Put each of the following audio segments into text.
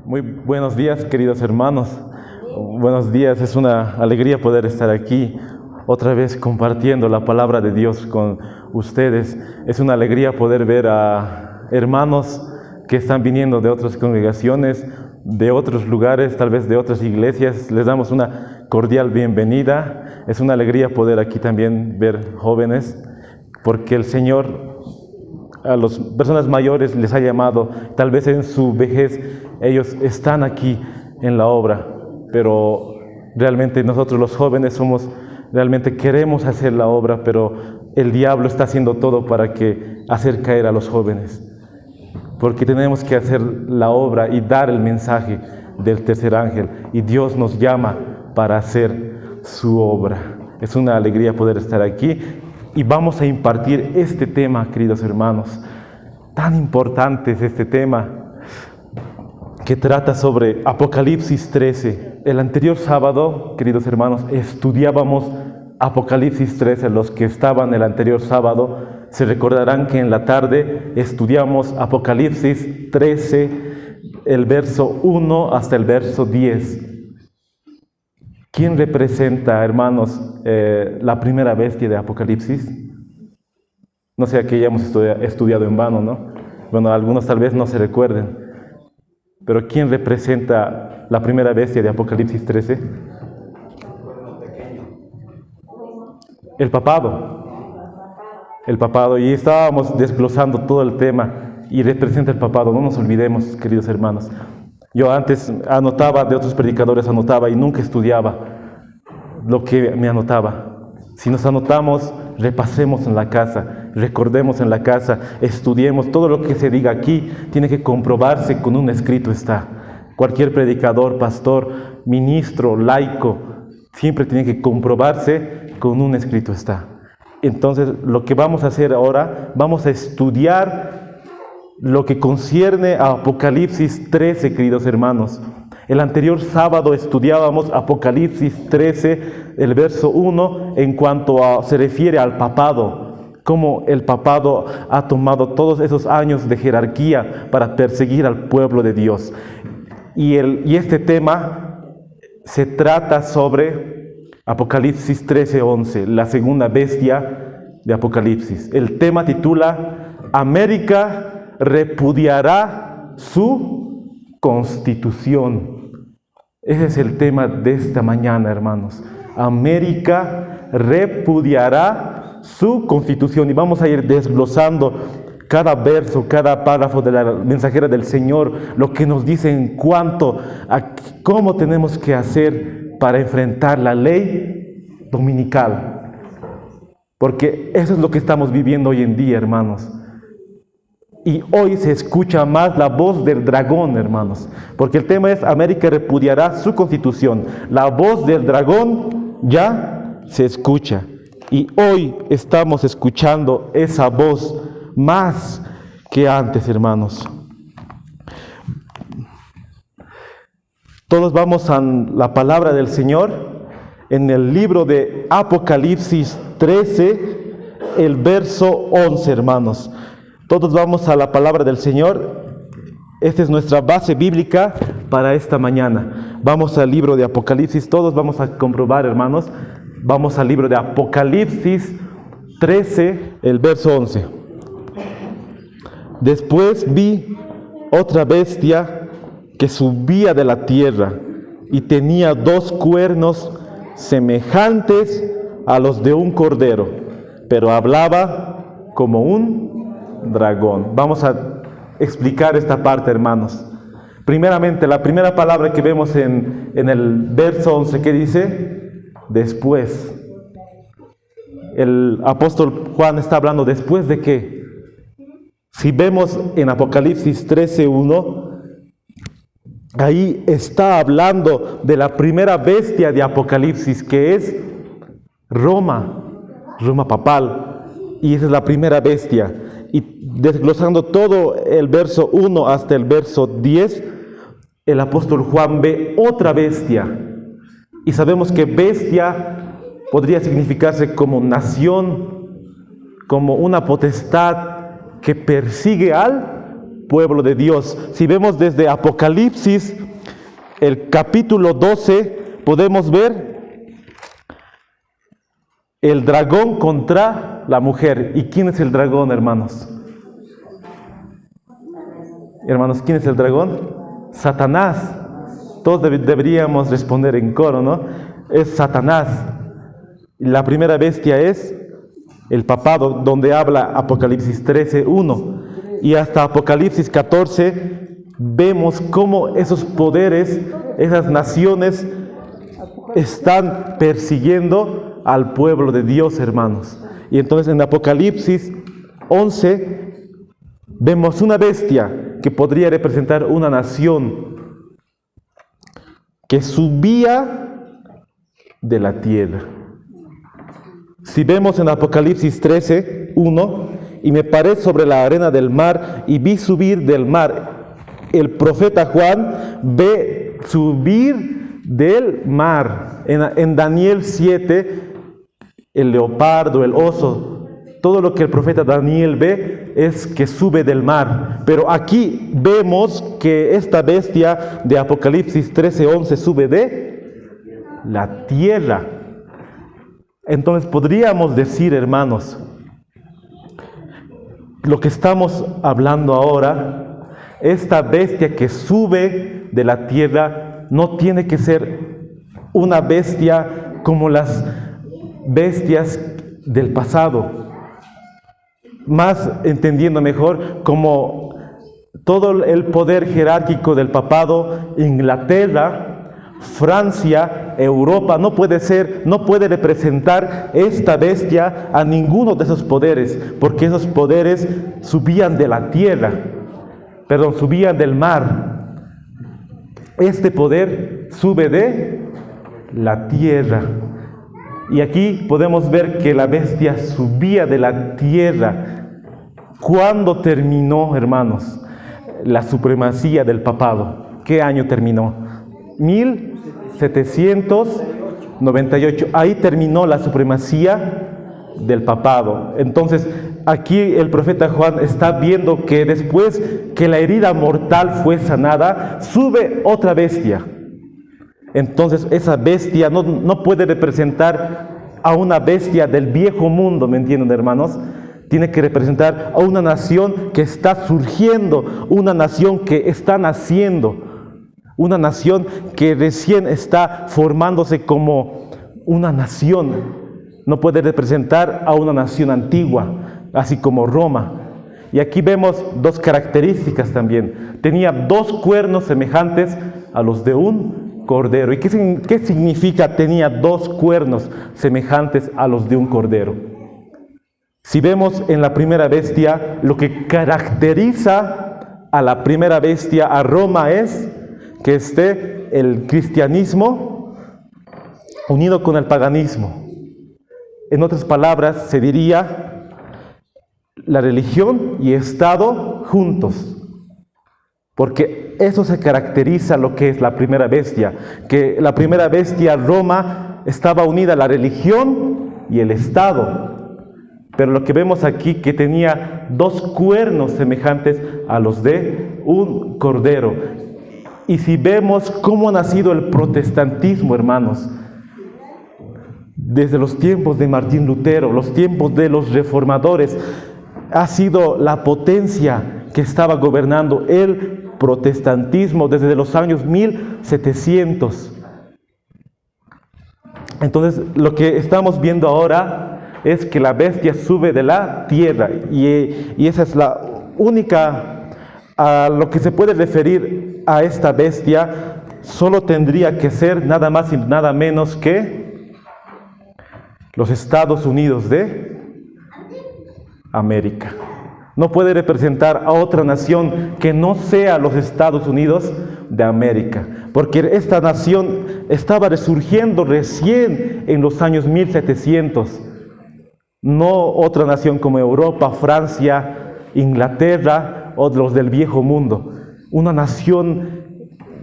Muy buenos días, queridos hermanos. Buenos días, es una alegría poder estar aquí otra vez compartiendo la palabra de Dios con ustedes. Es una alegría poder ver a hermanos que están viniendo de otras congregaciones, de otros lugares, tal vez de otras iglesias. Les damos una cordial bienvenida. Es una alegría poder aquí también ver jóvenes, porque el Señor a las personas mayores les ha llamado, tal vez en su vejez ellos están aquí en la obra, pero realmente nosotros los jóvenes realmente queremos hacer la obra, pero el diablo está haciendo todo para hacer caer a los jóvenes, porque tenemos que hacer la obra y dar el mensaje del tercer ángel, y Dios nos llama para hacer su obra. Es una alegría poder estar aquí. Y vamos a impartir este tema, queridos hermanos. Tan importante es este tema, que trata sobre Apocalipsis 13. El anterior sábado, queridos hermanos, estudiábamos Apocalipsis 13. Los que estaban el anterior sábado se recordarán que en la tarde estudiamos Apocalipsis 13, el verso 1 hasta el verso 10. ¿Quién representa, hermanos, la primera bestia de Apocalipsis? No sé, que ya hemos estudiado en vano, ¿no? Bueno, algunos tal vez no se recuerden. Pero ¿quién representa la primera bestia de Apocalipsis 13? El papado. El papado. Y estábamos desglosando todo el tema y representa el papado. No nos olvidemos, queridos hermanos. Yo antes anotaba, de otros predicadores anotaba y nunca estudiaba lo que me anotaba. Si nos anotamos, repasemos en la casa, recordemos en la casa, estudiemos. Todo lo que se diga aquí tiene que comprobarse con un escrito está. Cualquier predicador, pastor, ministro, laico, siempre tiene que comprobarse con un escrito está. Entonces, lo que vamos a hacer ahora, vamos a estudiar lo que concierne a Apocalipsis 13, queridos hermanos. El anterior sábado estudiábamos Apocalipsis 13, el verso 1, en cuanto se refiere al papado, cómo el papado ha tomado todos esos años de jerarquía para perseguir al pueblo de Dios. Y este tema se trata sobre Apocalipsis 13, 11, la segunda bestia de Apocalipsis. El tema titula América repudiará su constitución. Ese es el tema de esta mañana, hermanos. América repudiará su constitución. Y vamos a ir desglosando cada verso, cada párrafo de la mensajera del Señor, lo que nos dice en cuanto a cómo tenemos que hacer para enfrentar la ley dominical. Porque eso es lo que estamos viviendo hoy en día, hermanos. Y hoy se escucha más la voz del dragón, hermanos, porque el tema es América repudiará su constitución. La voz del dragón ya se escucha. Y hoy estamos escuchando esa voz más que antes, hermanos. Todos vamos a la palabra del Señor en el libro de Apocalipsis 13, el verso 11, hermanos. Todos vamos a la palabra del Señor. Esta es nuestra base bíblica para esta mañana. Vamos al libro de Apocalipsis. Todos vamos a comprobar, hermanos. Vamos al libro de Apocalipsis 13, el verso 11. Después vi otra bestia que subía de la tierra y tenía 2 cuernos semejantes a los de un cordero, pero hablaba como un dragón. Vamos a explicar esta parte, hermanos. Primeramente, la primera palabra que vemos en el verso 11, ¿qué dice? Después. El apóstol Juan está hablando después de qué. Si vemos en Apocalipsis 13:1, ahí está hablando de la primera bestia de Apocalipsis, que es Roma papal, y esa es la primera bestia. Y desglosando todo el verso 1 hasta el verso 10, el apóstol Juan ve otra bestia. Y sabemos que bestia podría significarse como nación, como una potestad que persigue al pueblo de Dios. Si vemos desde Apocalipsis, el capítulo 12, podemos ver el dragón contra la mujer. ¿Y quién es el dragón, hermanos? Hermanos, ¿quién es el dragón? Satanás. Todos deberíamos responder en coro, ¿no? Es Satanás. La primera bestia es el papado, donde habla Apocalipsis 13:1. Y hasta Apocalipsis 14 vemos cómo esos poderes, esas naciones están persiguiendo al pueblo de Dios, hermanos. Y entonces en Apocalipsis 11 vemos una bestia que podría representar una nación que subía de la tierra. Si vemos en Apocalipsis 13:1, y me paré sobre la arena del mar y vi subir del mar. El profeta Juan ve subir del mar. En Daniel 7, el leopardo, el oso, todo lo que el profeta Daniel ve es que sube del mar. Pero aquí vemos que esta bestia de Apocalipsis 13:11 sube de la tierra. Entonces podríamos decir, hermanos, lo que estamos hablando ahora, esta bestia que sube de la tierra no tiene que ser una bestia como las bestias del pasado. Más entendiendo mejor, como todo el poder jerárquico del papado, Inglaterra, Francia, Europa, no puede representar esta bestia a ninguno de esos poderes, porque esos poderes subían de la tierra, subían del mar. Este poder sube de la tierra. Y aquí podemos ver que la bestia subía de la tierra. ¿Cuándo terminó, hermanos, la supremacía del papado? ¿Qué año terminó? 1798. Ahí terminó la supremacía del papado. Entonces, aquí el profeta Juan está viendo que después que la herida mortal fue sanada, sube otra bestia. Entonces, esa bestia no puede representar a una bestia del viejo mundo, ¿me entienden, hermanos? Tiene que representar a una nación que está surgiendo, una nación que está naciendo, una nación que recién está formándose como una nación. No puede representar a una nación antigua, así como Roma. Y aquí vemos dos características también. Tenía dos cuernos semejantes a los de un cordero. ¿Y qué significa tenía dos cuernos semejantes a los de un cordero? Si vemos en la primera bestia, lo que caracteriza a la primera bestia, a Roma, es que esté el cristianismo unido con el paganismo. En otras palabras, se diría la religión y Estado juntos. Porque eso se caracteriza lo que es la primera bestia. Que la primera bestia, Roma, estaba unida a la religión y el Estado. Pero lo que vemos aquí, que tenía dos cuernos semejantes a los de un cordero. Y si vemos cómo ha nacido el protestantismo, hermanos, desde los tiempos de Martín Lutero, los tiempos de los reformadores, ha sido la potencia que estaba gobernando el protestantismo desde los años 1700. Entonces, lo que estamos viendo ahora es que la bestia sube de la tierra, y esa es la única a lo que se puede referir a esta bestia. Solo tendría que ser nada más y nada menos que los Estados Unidos de América. No puede representar a otra nación que no sea los Estados Unidos de América, porque esta nación estaba resurgiendo recién en los años 1700. No otra nación como Europa, Francia, Inglaterra o los del viejo mundo. Una nación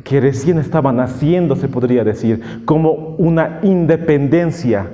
que recién estaba naciendo, se podría decir, como una independencia.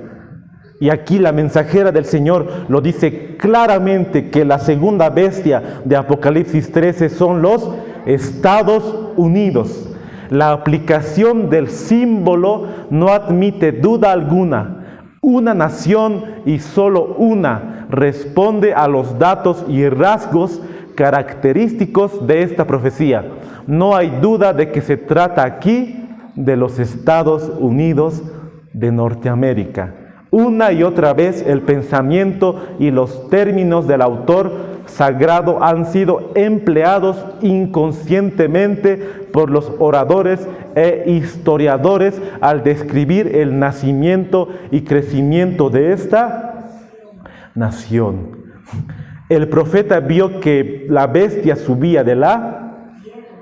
Y aquí la mensajera del Señor lo dice claramente, que la segunda bestia de Apocalipsis 13 son los Estados Unidos. La aplicación del símbolo no admite duda alguna. Una nación y solo una responde a los datos y rasgos característicos de esta profecía. No hay duda de que se trata aquí de los Estados Unidos de Norteamérica. Una y otra vez el pensamiento y los términos del autor sagrado han sido empleados inconscientemente por los oradores e historiadores al describir el nacimiento y crecimiento de esta nación. El profeta vio que la bestia subía de la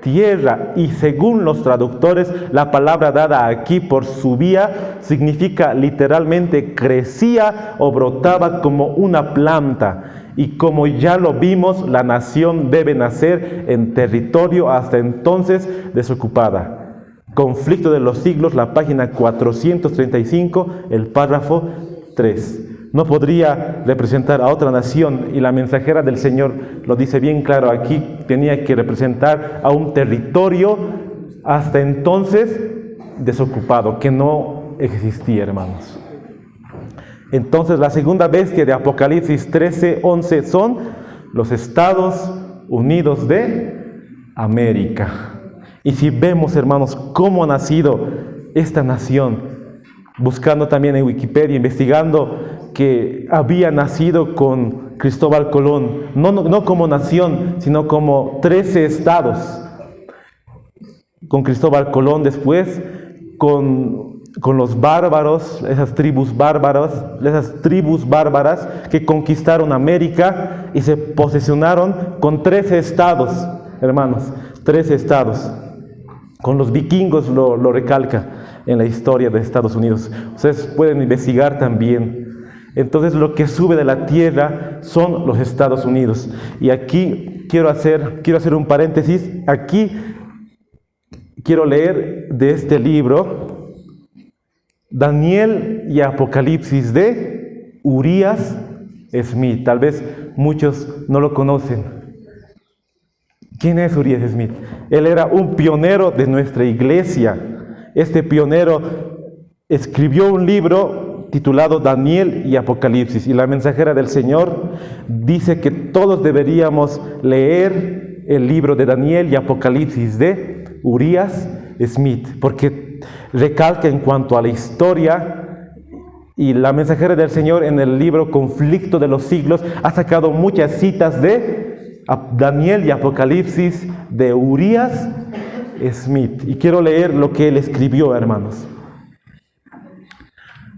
tierra, y según los traductores, la palabra dada aquí por subía significa literalmente crecía o brotaba como una planta. Y como ya lo vimos, la nación debe nacer en territorio hasta entonces desocupada. Conflicto de los siglos, la página 435, el párrafo 3. No podría representar a otra nación, y la mensajera del Señor lo dice bien claro aquí, tenía que representar a un territorio hasta entonces desocupado, que no existía, hermanos. Entonces la segunda bestia de Apocalipsis 13:11 son los Estados Unidos de América. Y si vemos, hermanos, cómo ha nacido esta nación, buscando también en Wikipedia, investigando que había nacido con Cristóbal Colón, no como nación, sino como 13 estados. Con Cristóbal Colón, después con los bárbaros, esas tribus bárbaras que conquistaron América y se posesionaron con 13 estados, hermanos, 13 estados. Con los vikingos lo recalca en la historia de Estados Unidos. Ustedes pueden investigar también. Entonces lo que sube de la tierra son los Estados Unidos. Y aquí quiero hacer un paréntesis. Aquí quiero leer de este libro, Daniel y Apocalipsis, de Urias Smith. Tal vez muchos no lo conocen. ¿Quién es Urias Smith? Él era un pionero de nuestra iglesia. Este pionero escribió un libro titulado Daniel y Apocalipsis, y la mensajera del Señor dice que todos deberíamos leer el libro de Daniel y Apocalipsis de Urias Smith, porque recalca en cuanto a la historia. Y la mensajera del Señor en el libro Conflicto de los Siglos ha sacado muchas citas de Daniel y Apocalipsis de Urias Smith. Y quiero leer lo que él escribió, hermanos.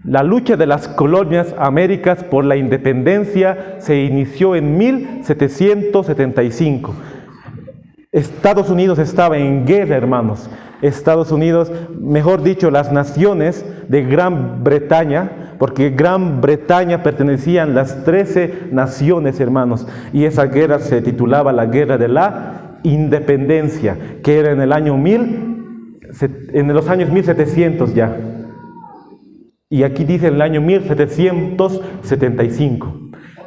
La lucha de las colonias américas por la independencia se inició en 1775. Estados Unidos estaba en guerra, hermanos. Estados Unidos, mejor dicho, las naciones de Gran Bretaña, porque Gran Bretaña pertenecían las 13 naciones, hermanos, y esa guerra se titulaba la Guerra de la Independencia, que era en los años 1700 ya. Y aquí dice el año 1775.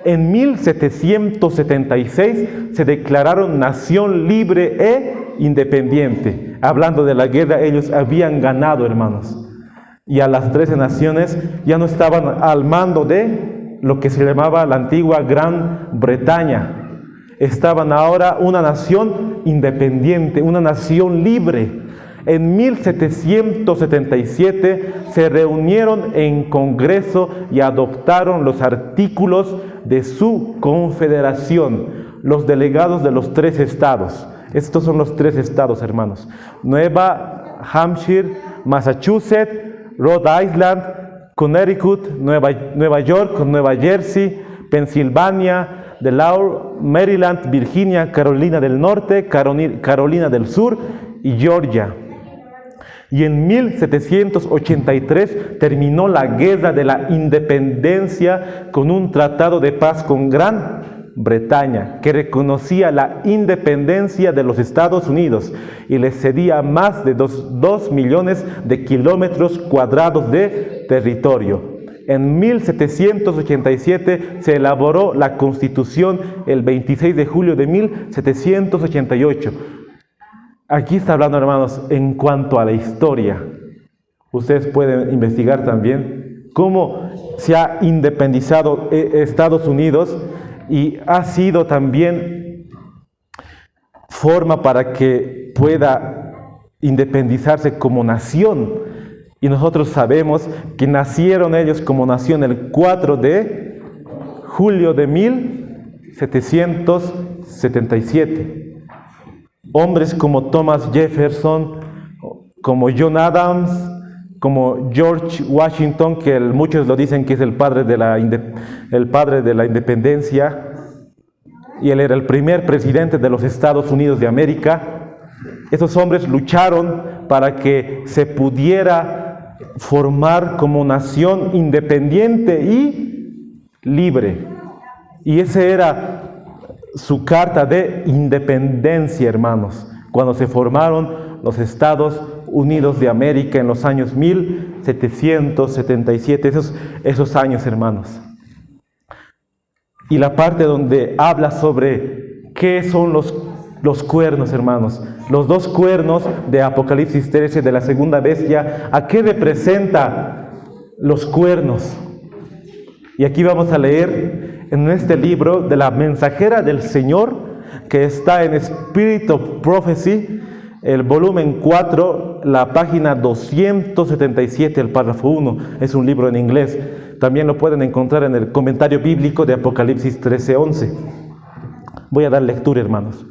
En 1776 se declararon nación libre e independiente. Hablando de la guerra, ellos habían ganado, hermanos. Y a las 13 naciones ya no estaban al mando de lo que se llamaba la antigua Gran Bretaña. Estaban ahora una nación independiente, una nación libre. En 1777 se reunieron en Congreso y adoptaron los artículos de su confederación, los delegados de los 3 estados. Estos son los 3 estados, hermanos: Nueva Hampshire, Massachusetts, Rhode Island, Connecticut, Nueva York, Nueva Jersey, Pensilvania, Delaware, Maryland, Virginia, Carolina del Norte, Carolina del Sur y Georgia. Y en 1783 terminó la Guerra de la Independencia con un tratado de paz con Gran Bretaña, que reconocía la independencia de los Estados Unidos y les cedía más de 2 millones de kilómetros cuadrados de territorio. En 1787 se elaboró la Constitución el 26 de julio de 1788. Aquí está hablando, hermanos, en cuanto a la historia. Ustedes pueden investigar también cómo se ha independizado Estados Unidos y ha sido también forma para que pueda independizarse como nación. Y nosotros sabemos que nacieron ellos como nación el 4 de julio de 1777. Hombres como Thomas Jefferson, como John Adams, como George Washington, que muchos lo dicen que es el padre de la independencia, y él era el primer presidente de los Estados Unidos de América. Esos hombres lucharon para que se pudiera formar como nación independiente y libre. Y esa era su carta de independencia, hermanos, cuando se formaron los Estados Unidos de América en los años 1777, esos años, hermanos. Y la parte donde habla sobre qué son los cuernos, hermanos, los dos cuernos de Apocalipsis 13 de la segunda bestia, ¿a qué representa los cuernos? Y aquí vamos a leer en este libro de la Mensajera del Señor, que está en Spirit of Prophecy, el volumen 4, la página 277, el párrafo 1, es un libro en inglés. También lo pueden encontrar en el comentario bíblico de Apocalipsis 13:11. Voy a dar lectura, hermanos.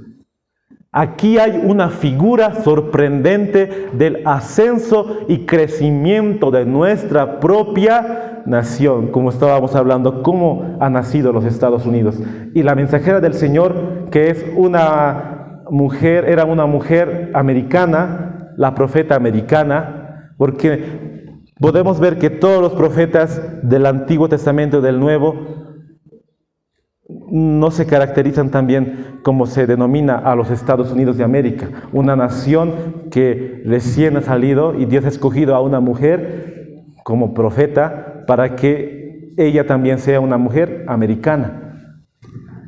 Aquí hay una figura sorprendente del ascenso y crecimiento de nuestra propia nación, como estábamos hablando, cómo ha nacido los Estados Unidos. Y la mensajera del Señor, que es una mujer, era una mujer americana, la profeta americana, porque podemos ver que todos los profetas del Antiguo Testamento y del Nuevo no se caracterizan también como se denomina a los Estados Unidos de América, una nación que recién ha salido y Dios ha escogido a una mujer como profeta para que ella también sea una mujer americana.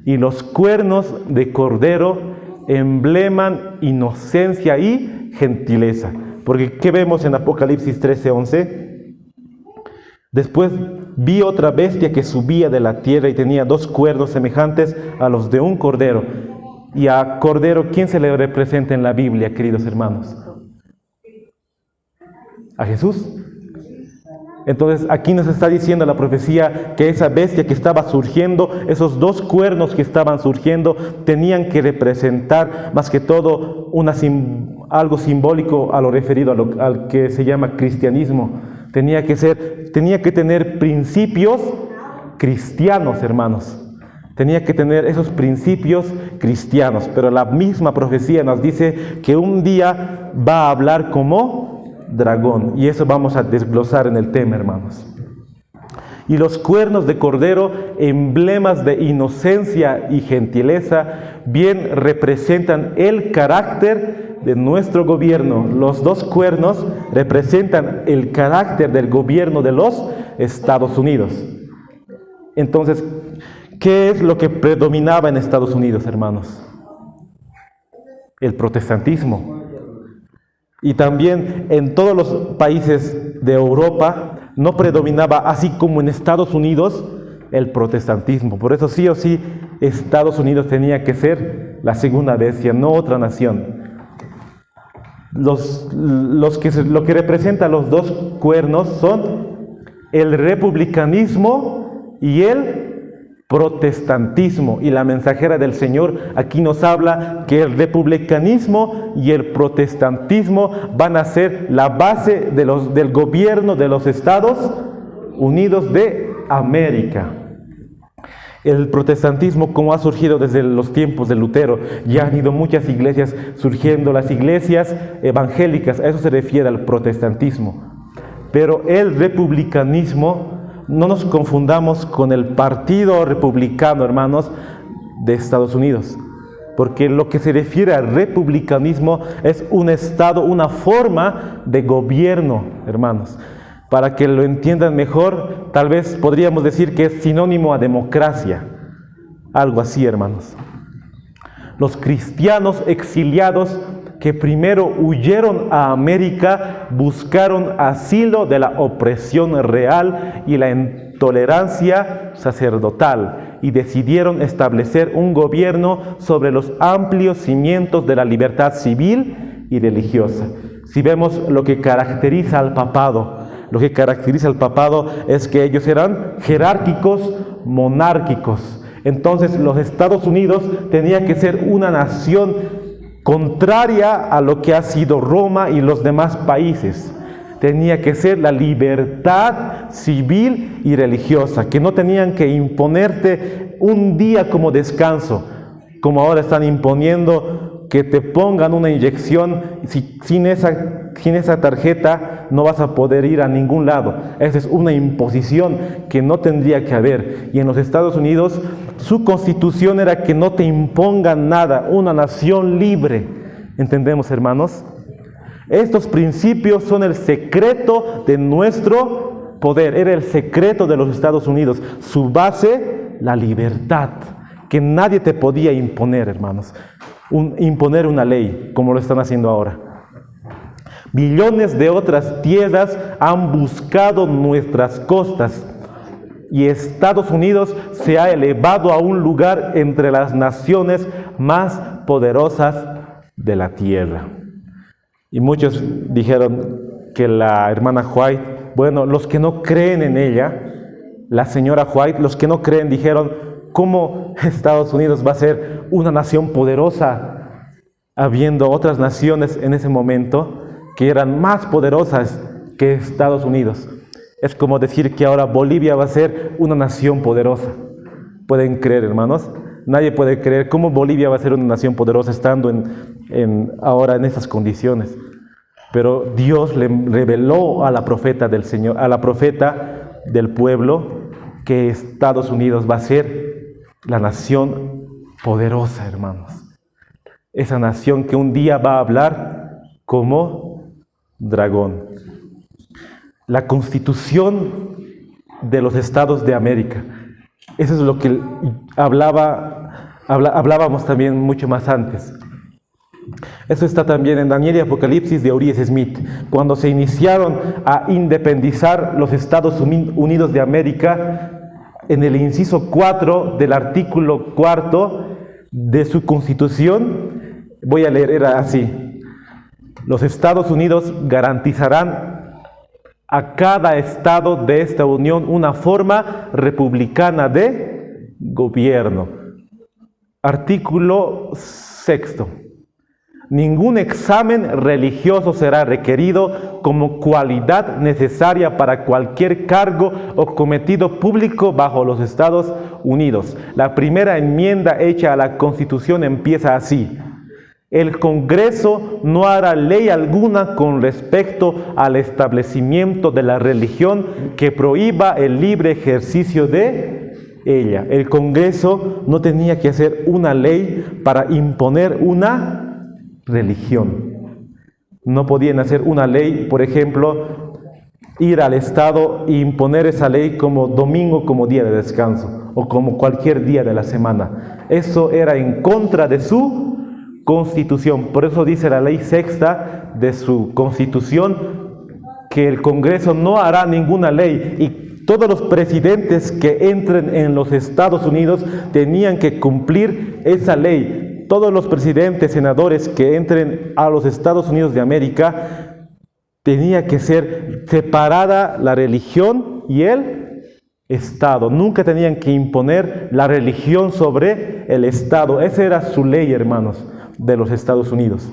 Y los cuernos de cordero embleman inocencia y gentileza, porque ¿qué vemos en Apocalipsis 13:11? Después vi otra bestia que subía de la tierra y tenía dos cuernos semejantes a los de un cordero. Y a cordero, ¿quién se le representa en la Biblia, queridos hermanos? A Jesús. Entonces aquí nos está diciendo la profecía que esa bestia que estaba surgiendo, esos dos cuernos que estaban surgiendo, tenían que representar más que todo algo simbólico a lo referido al que se llama cristianismo. Tenía que tener principios cristianos, hermanos. Tenía que tener esos principios cristianos. Pero la misma profecía nos dice que un día va a hablar como dragón. Y eso vamos a desglosar en el tema, hermanos. Y los cuernos de cordero, emblemas de inocencia y gentileza, bien representan el carácter de nuestro gobierno. Los dos cuernos representan el carácter del gobierno de los Estados Unidos. Entonces, ¿qué es lo que predominaba en Estados Unidos, hermanos? El protestantismo. Y también en todos los países de Europa no predominaba, así como en Estados Unidos, el protestantismo. Por eso sí o sí Estados Unidos tenía que ser la segunda bestia, no otra nación. Lo que representa los dos cuernos son el republicanismo y el protestantismo. Y la mensajera del Señor aquí nos habla que el republicanismo y el protestantismo van a ser la base del gobierno de los Estados Unidos de América. El protestantismo, como ha surgido desde los tiempos de Lutero, ya han ido muchas iglesias surgiendo, las iglesias evangélicas, a eso se refiere al protestantismo. Pero el republicanismo, no nos confundamos con el partido republicano, hermanos, de Estados Unidos. Porque lo que se refiere al republicanismo es un estado, una forma de gobierno, hermanos. Para que lo entiendan mejor, tal vez podríamos decir que es sinónimo a democracia. Algo así, hermanos. Los cristianos exiliados que primero huyeron a América buscaron asilo de la opresión real y la intolerancia sacerdotal y decidieron establecer un gobierno sobre los amplios cimientos de la libertad civil y religiosa. Si vemos lo que caracteriza al papado, es que ellos eran jerárquicos, monárquicos. Entonces los Estados Unidos tenían que ser una nación contraria a lo que ha sido Roma y los demás países. Tenía que ser la libertad civil y religiosa, que no tenían que imponerte un día como descanso, como ahora están imponiendo que te pongan una inyección, sin esa tarjeta no vas a poder ir a ningún lado. Esa es una imposición que no tendría que haber. Y en los Estados Unidos, su constitución era que no te impongan nada, una nación libre. ¿Entendemos, hermanos? Estos principios son el secreto de nuestro poder, era el secreto de los Estados Unidos. Su base, la libertad, que nadie te podía imponer, hermanos. Imponer una ley, como lo están haciendo ahora. Billones de otras tierras han buscado nuestras costas y Estados Unidos se ha elevado a un lugar entre las naciones más poderosas de la tierra. Y muchos dijeron que la hermana White, bueno, los que no creen en ella, la señora White, los que no creen dijeron, ¿cómo Estados Unidos va a ser una nación poderosa, habiendo otras naciones en ese momento que eran más poderosas que Estados Unidos? Es como decir que ahora Bolivia va a ser una nación poderosa. ¿Pueden creer, hermanos? Nadie puede creer cómo Bolivia va a ser una nación poderosa estando ahora en estas condiciones. Pero Dios le reveló a la profeta del Señor, a la profeta del pueblo, que Estados Unidos va a ser la nación poderosa, hermanos. Esa nación que un día va a hablar como dragón. La constitución de los estados de América. Eso es lo que hablábamos también mucho más antes. Eso está también en Daniel y Apocalipsis de Urias Smith. Cuando se iniciaron a independizar los Estados Unidos de América, en el inciso 4 del artículo 4 de su constitución, voy a leer, era así: los Estados Unidos garantizarán a cada estado de esta unión una forma republicana de gobierno. Artículo 6. Ningún examen religioso será requerido como cualidad necesaria para cualquier cargo o cometido público bajo los Estados Unidos. La primera enmienda hecha a la Constitución empieza así: el Congreso no hará ley alguna con respecto al establecimiento de la religión que prohíba el libre ejercicio de ella. El Congreso no tenía que hacer una ley para imponer una religión. No podían hacer una ley, por ejemplo, ir al Estado e imponer esa ley como domingo como día de descanso o como cualquier día de la semana. Eso era en contra de su constitución. Por eso dice la ley sexta de su constitución que el Congreso no hará ninguna ley y todos los presidentes que entren en los Estados Unidos tenían que cumplir esa ley. Todos los presidentes, senadores que entren a los Estados Unidos de América, tenía que ser separada la religión y el Estado. Nunca tenían que imponer la religión sobre el Estado. Esa era su ley, hermanos, de los Estados Unidos.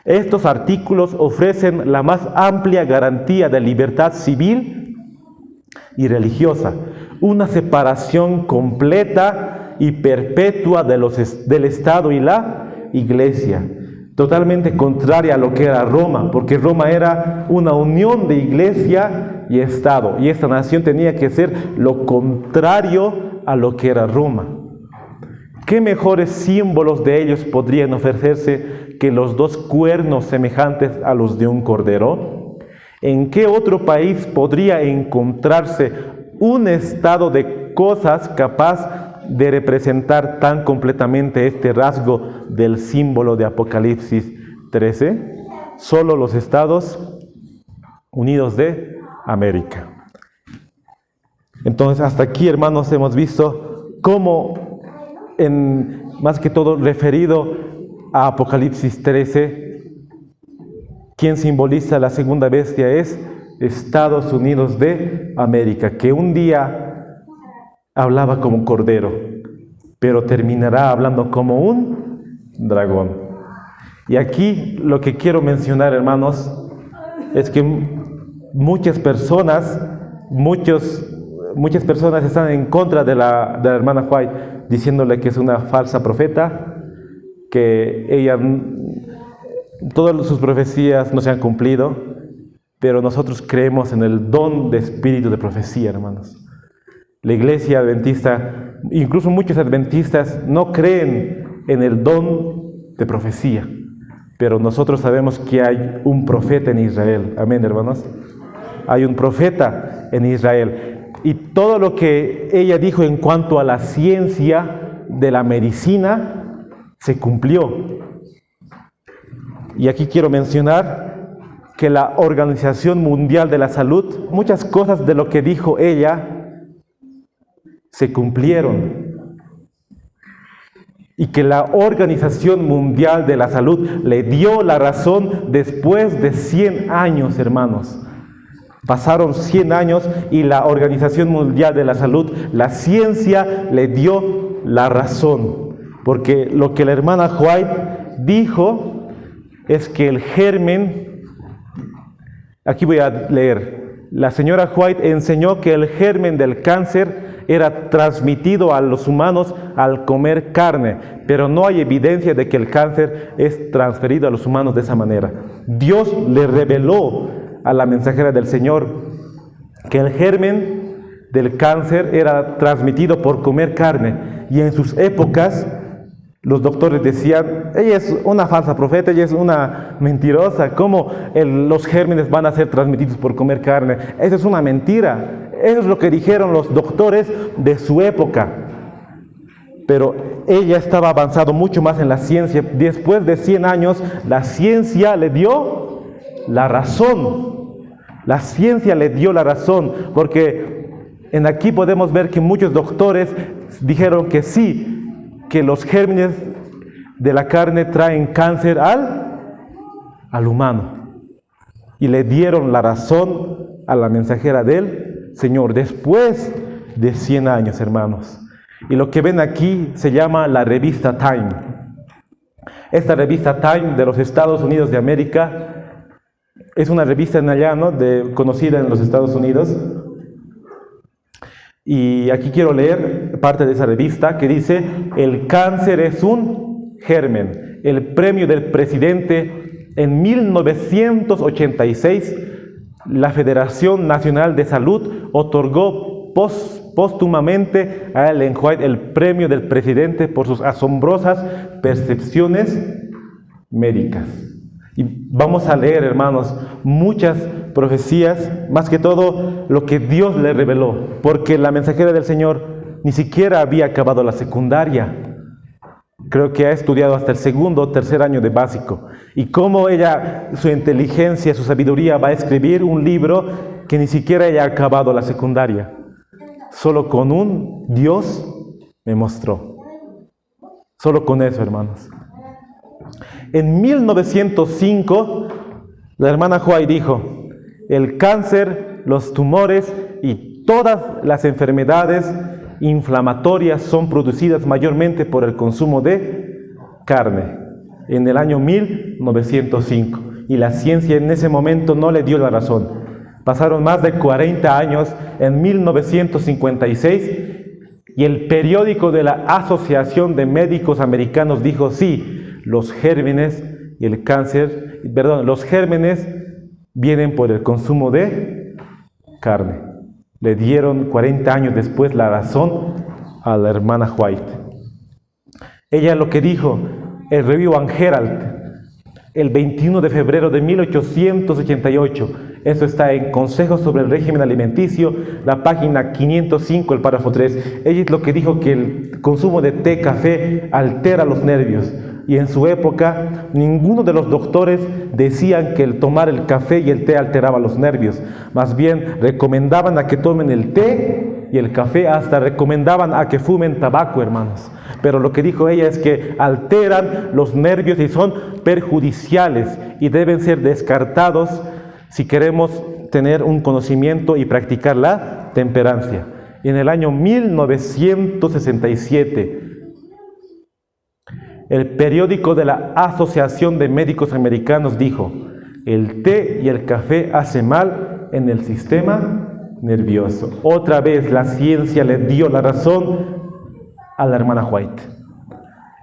Estos artículos ofrecen la más amplia garantía de libertad civil y religiosa, una separación completa y perpetua del Estado y la Iglesia, totalmente contraria a lo que era Roma, porque Roma era una unión de Iglesia y Estado, y esta nación tenía que ser lo contrario a lo que era Roma. ¿Qué mejores símbolos de ellos podrían ofrecerse que los dos cuernos semejantes a los de un cordero? ¿En qué otro país podría encontrarse un estado de cosas capaz de representar tan completamente este rasgo del símbolo de Apocalipsis 13? Solo los Estados Unidos de América. Entonces, hasta aquí, hermanos, hemos visto cómo, más que todo referido a Apocalipsis 13, quien simboliza la segunda bestia es Estados Unidos de América, que un día hablaba como un cordero, pero terminará hablando como un dragón. Y aquí lo que quiero mencionar, hermanos, es que muchas personas están en contra de la hermana White, diciéndole que es una falsa profeta, que ella, todas sus profecías no se han cumplido, pero nosotros creemos en el don de espíritu de profecía, hermanos. La iglesia adventista, incluso muchos adventistas, no creen en el don de profecía, pero nosotros sabemos que hay un profeta en Israel. Amén, hermanos. Hay un profeta en Israel. Y todo lo que ella dijo en cuanto a la ciencia de la medicina se cumplió. Y aquí quiero mencionar que la Organización Mundial de la Salud, muchas cosas de lo que dijo ella se cumplieron. Y que la Organización Mundial de la Salud le dio la razón después de 100 años, hermanos. Pasaron 100 años y la Organización Mundial de la Salud, la ciencia, le dio la razón. Porque lo que la hermana White dijo es que el germen, aquí voy a leer, la señora White enseñó que el germen del cáncer era transmitido a los humanos al comer carne, pero no hay evidencia de que el cáncer es transferido a los humanos de esa manera. Dios le reveló a la mensajera del Señor que el germen del cáncer era transmitido por comer carne, y en sus épocas los doctores decían: ella es una falsa profeta, ella es una mentirosa, ¿cómo los gérmenes van a ser transmitidos por comer carne? Eso es una mentira. Eso es lo que dijeron los doctores de su época. Pero ella estaba avanzado mucho más en la ciencia. Después de 100 años, la ciencia le dio la razón. La ciencia le dio la razón, porque aquí podemos ver que muchos doctores dijeron que sí, que los gérmenes de la carne traen cáncer al humano. Y le dieron la razón a la mensajera del Señor después de 100 años, hermanos. Y lo que ven aquí se llama la revista Time. Esta revista Time de los Estados Unidos de América es una revista en allá, ¿no?, conocida en los Estados Unidos. Y aquí quiero leer parte de esa revista que dice: el cáncer es un germen. El premio del presidente en 1986, la Federación Nacional de Salud otorgó póstumamente a Ellen White el premio del presidente por sus asombrosas percepciones médicas. Y vamos a leer, hermanos, muchas profecías, más que todo lo que Dios le reveló, porque la mensajera del Señor ni siquiera había acabado la secundaria. Creo que ha estudiado hasta el segundo o tercer año de básico. Y cómo ella, su inteligencia, su sabiduría, va a escribir un libro que ni siquiera ella ha acabado la secundaria. Solo con un Dios me mostró. Solo con eso, hermanos. En 1905, la hermana White dijo: el cáncer, los tumores y todas las enfermedades inflamatorias son producidas mayormente por el consumo de carne. En el año 1905. Y la ciencia en ese momento no le dio la razón. Pasaron más de 40 años, en 1956, y el periódico de la Asociación de Médicos Americanos dijo: sí, los gérmenes y el cáncer, los gérmenes vienen por el consumo de carne. Le dieron 40 años después la razón a la hermana White. Ella lo que dijo, el Review and Herald, el 21 de febrero de 1888, Eso está en Consejos sobre el régimen alimenticio, la página 505, el párrafo 3. Ella es lo que dijo que el consumo de té, café, altera los nervios. Y en su época, ninguno de los doctores decían que el tomar el café y el té alteraba los nervios. Más bien, recomendaban a que tomen el té y el café, hasta recomendaban a que fumen tabaco, hermanos. Pero lo que dijo ella es que alteran los nervios y son perjudiciales y deben ser descartados si queremos tener un conocimiento y practicar la temperancia. Y en el año 1967, el periódico de la Asociación de Médicos Americanos dijo: el té y el café hacen mal en el sistema nervioso. Otra vez la ciencia le dio la razón a la hermana White.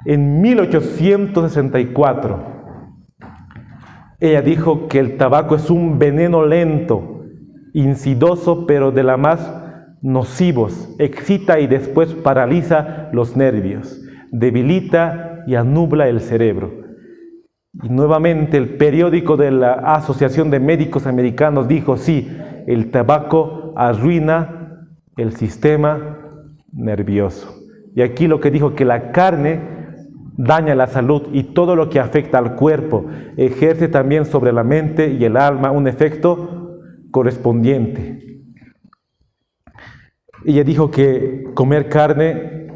En 1864, ella dijo que el tabaco es un veneno lento, insidioso, pero de la más nocivos. Excita y después paraliza los nervios, debilita y anubla el cerebro. Y nuevamente el periódico de la Asociación de Médicos Americanos dijo: sí, el tabaco arruina el sistema nervioso. Y aquí lo que dijo, que la carne daña la salud y todo lo que afecta al cuerpo ejerce también sobre la mente y el alma un efecto correspondiente. Ella dijo que comer carne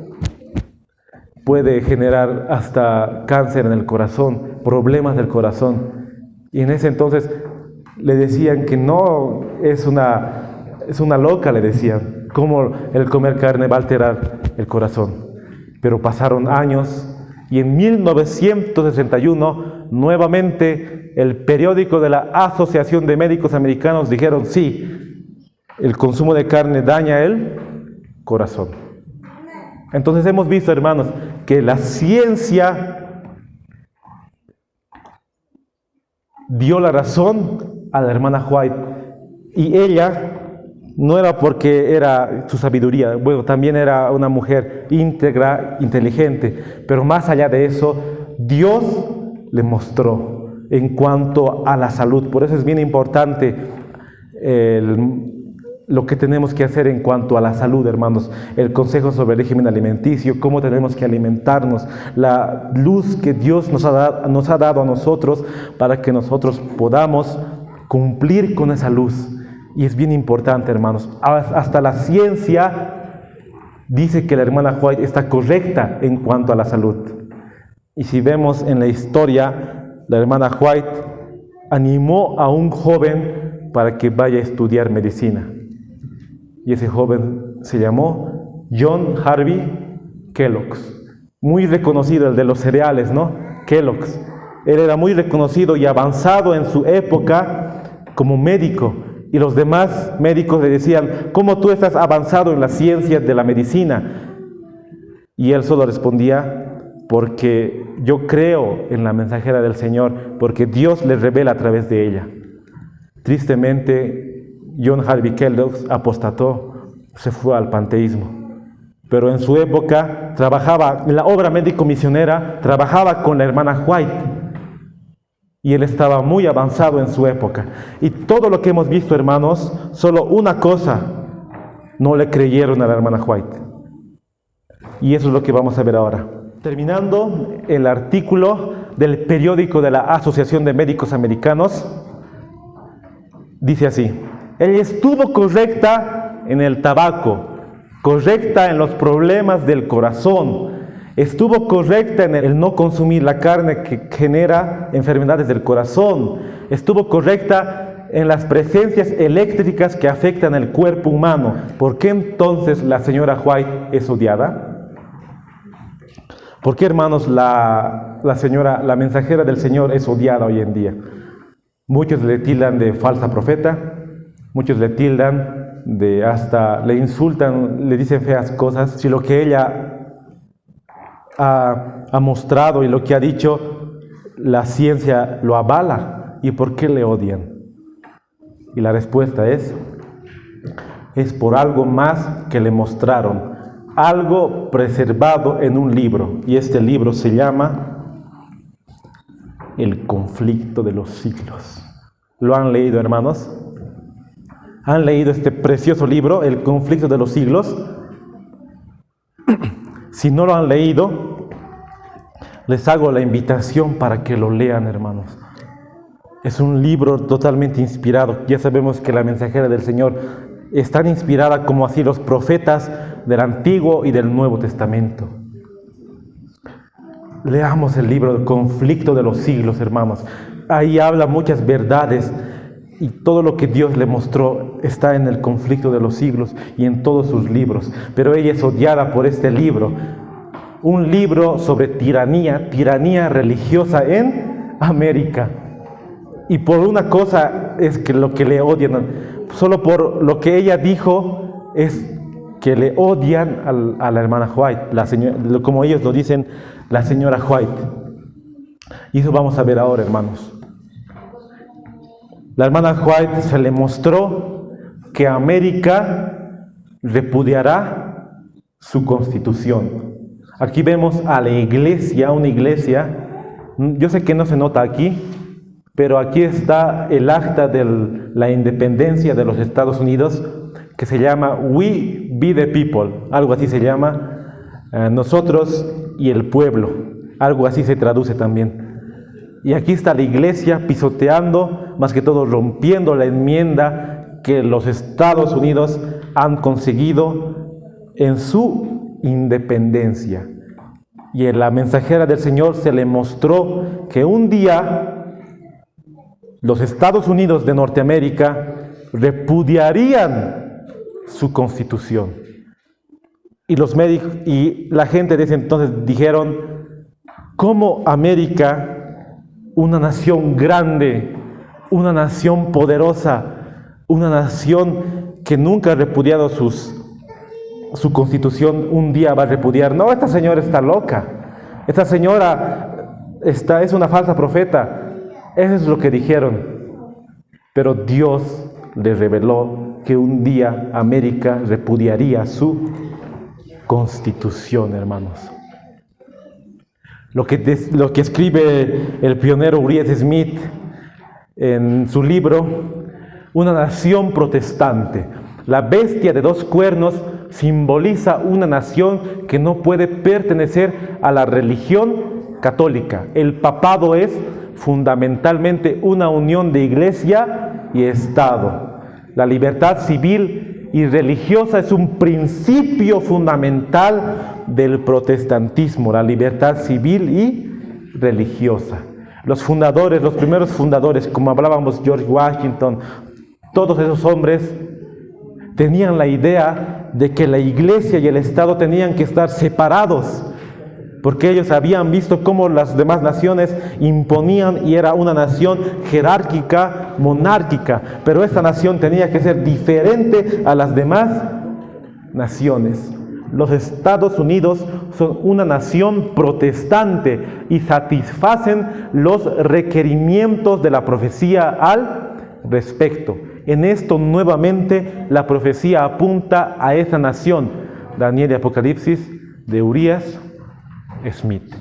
puede generar hasta cáncer en el corazón, problemas del corazón. Y en ese entonces le decían que no, es una loca, le decían, cómo el comer carne va a alterar el corazón. Pero pasaron años y en 1961 nuevamente el periódico de la Asociación de Médicos Americanos dijeron: sí, el consumo de carne daña el corazón. Entonces hemos visto, hermanos, que la ciencia dio la razón a la hermana White, y ella no era porque era su sabiduría, bueno, también era una mujer íntegra, inteligente, pero más allá de eso, Dios le mostró en cuanto a la salud. Por eso es bien importante lo que tenemos que hacer en cuanto a la salud, hermanos. El consejo sobre el régimen alimenticio, cómo tenemos que alimentarnos, la luz que Dios nos ha dado a nosotros para que nosotros podamos cumplir con esa luz. Y es bien importante, hermanos. Hasta la ciencia dice que la hermana White está correcta en cuanto a la salud. Y si vemos en la historia, la hermana White animó a un joven para que vaya a estudiar medicina. Y ese joven se llamó John Harvey Kellogg. Muy reconocido, el de los cereales, ¿no? Kellogg's. Él era muy reconocido y avanzado en su época como médico. Y los demás médicos le decían: ¿cómo tú estás avanzado en las ciencias de la medicina? Y él solo respondía: porque yo creo en la mensajera del Señor, porque Dios le revela a través de ella. Tristemente, John Harvey Kellogg apostató, se fue al panteísmo. Pero en su época trabajaba en la obra médico-misionera, trabajaba con la hermana White. Y él estaba muy avanzado en su época. Y todo lo que hemos visto, hermanos, solo una cosa no le creyeron a la hermana White. Y eso es lo que vamos a ver ahora. Terminando el artículo del periódico de la Asociación de Médicos Americanos, dice así: ella estuvo correcta en el tabaco, correcta en los problemas del corazón, estuvo correcta en el no consumir la carne que genera enfermedades del corazón, estuvo correcta en las presencias eléctricas que afectan el cuerpo humano. ¿Por qué entonces la señora White es odiada? ¿Por qué, hermanos, la mensajera del Señor es odiada hoy en día? Muchos le tildan de falsa profeta, muchos le tildan hasta le insultan, le dicen feas cosas. Si lo que ella ha mostrado y lo que ha dicho, la ciencia lo avala, ¿y por qué le odian? Y la respuesta es por algo más que le mostraron, algo preservado en un libro, y este libro se llama El conflicto de los siglos. ¿Lo han leído, hermanos? ¿Han leído este precioso libro, El conflicto de los siglos? Si no lo han leído, les hago la invitación para que lo lean, hermanos. Es un libro totalmente inspirado. Ya sabemos que la mensajera del Señor es tan inspirada como así los profetas del Antiguo y del Nuevo Testamento. Leamos el libro El conflicto de los siglos, hermanos. Ahí habla muchas verdades y todo lo que Dios le mostró está en el conflicto de los siglos y en todos sus libros. Pero ella es odiada por este libro. Un libro sobre tiranía religiosa en América. Y por una cosa es que lo que le odian, solo por lo que ella dijo, es que le odian a la hermana White, la señora, como ellos lo dicen, la señora White. Y eso vamos a ver ahora, hermanos. La hermana White se le mostró que América repudiará su constitución. Aquí vemos a la iglesia, una iglesia, yo sé que no se nota aquí, pero aquí está el acta de la independencia de los Estados Unidos, que se llama We Be the People, algo así se llama, nosotros y el pueblo, algo así se traduce también. Y aquí está la iglesia pisoteando, más que todo rompiendo la enmienda que los Estados Unidos han conseguido en su independencia. Y en la mensajera del Señor se le mostró que un día los Estados Unidos de Norteamérica repudiarían su constitución. Y los médicos y la gente de ese entonces dijeron: ¿cómo América, una nación grande, una nación poderosa, una nación que nunca ha repudiado su constitución, un día va a repudiar? No, esta señora está loca, esta señora es una falsa profeta? Eso es lo que dijeron. Pero Dios les reveló que un día América repudiaría su constitución, hermanos. Lo que escribe el pionero Uriah Smith en su libro Una nación protestante. La bestia de dos cuernos simboliza una nación que no puede pertenecer a la religión católica. El papado es fundamentalmente una unión de iglesia y Estado. La libertad civil y religiosa es un principio fundamental del protestantismo, la libertad civil y religiosa. Los primeros fundadores, como hablábamos, George Washington, todos esos hombres tenían la idea de que la iglesia y el Estado tenían que estar separados, porque ellos habían visto cómo las demás naciones imponían y era una nación jerárquica, monárquica, pero esta nación tenía que ser diferente a las demás naciones. Los Estados Unidos son una nación protestante y satisfacen los requerimientos de la profecía al respecto. En esto nuevamente la profecía apunta a esa nación. Daniel y Apocalipsis de Uriah Smith.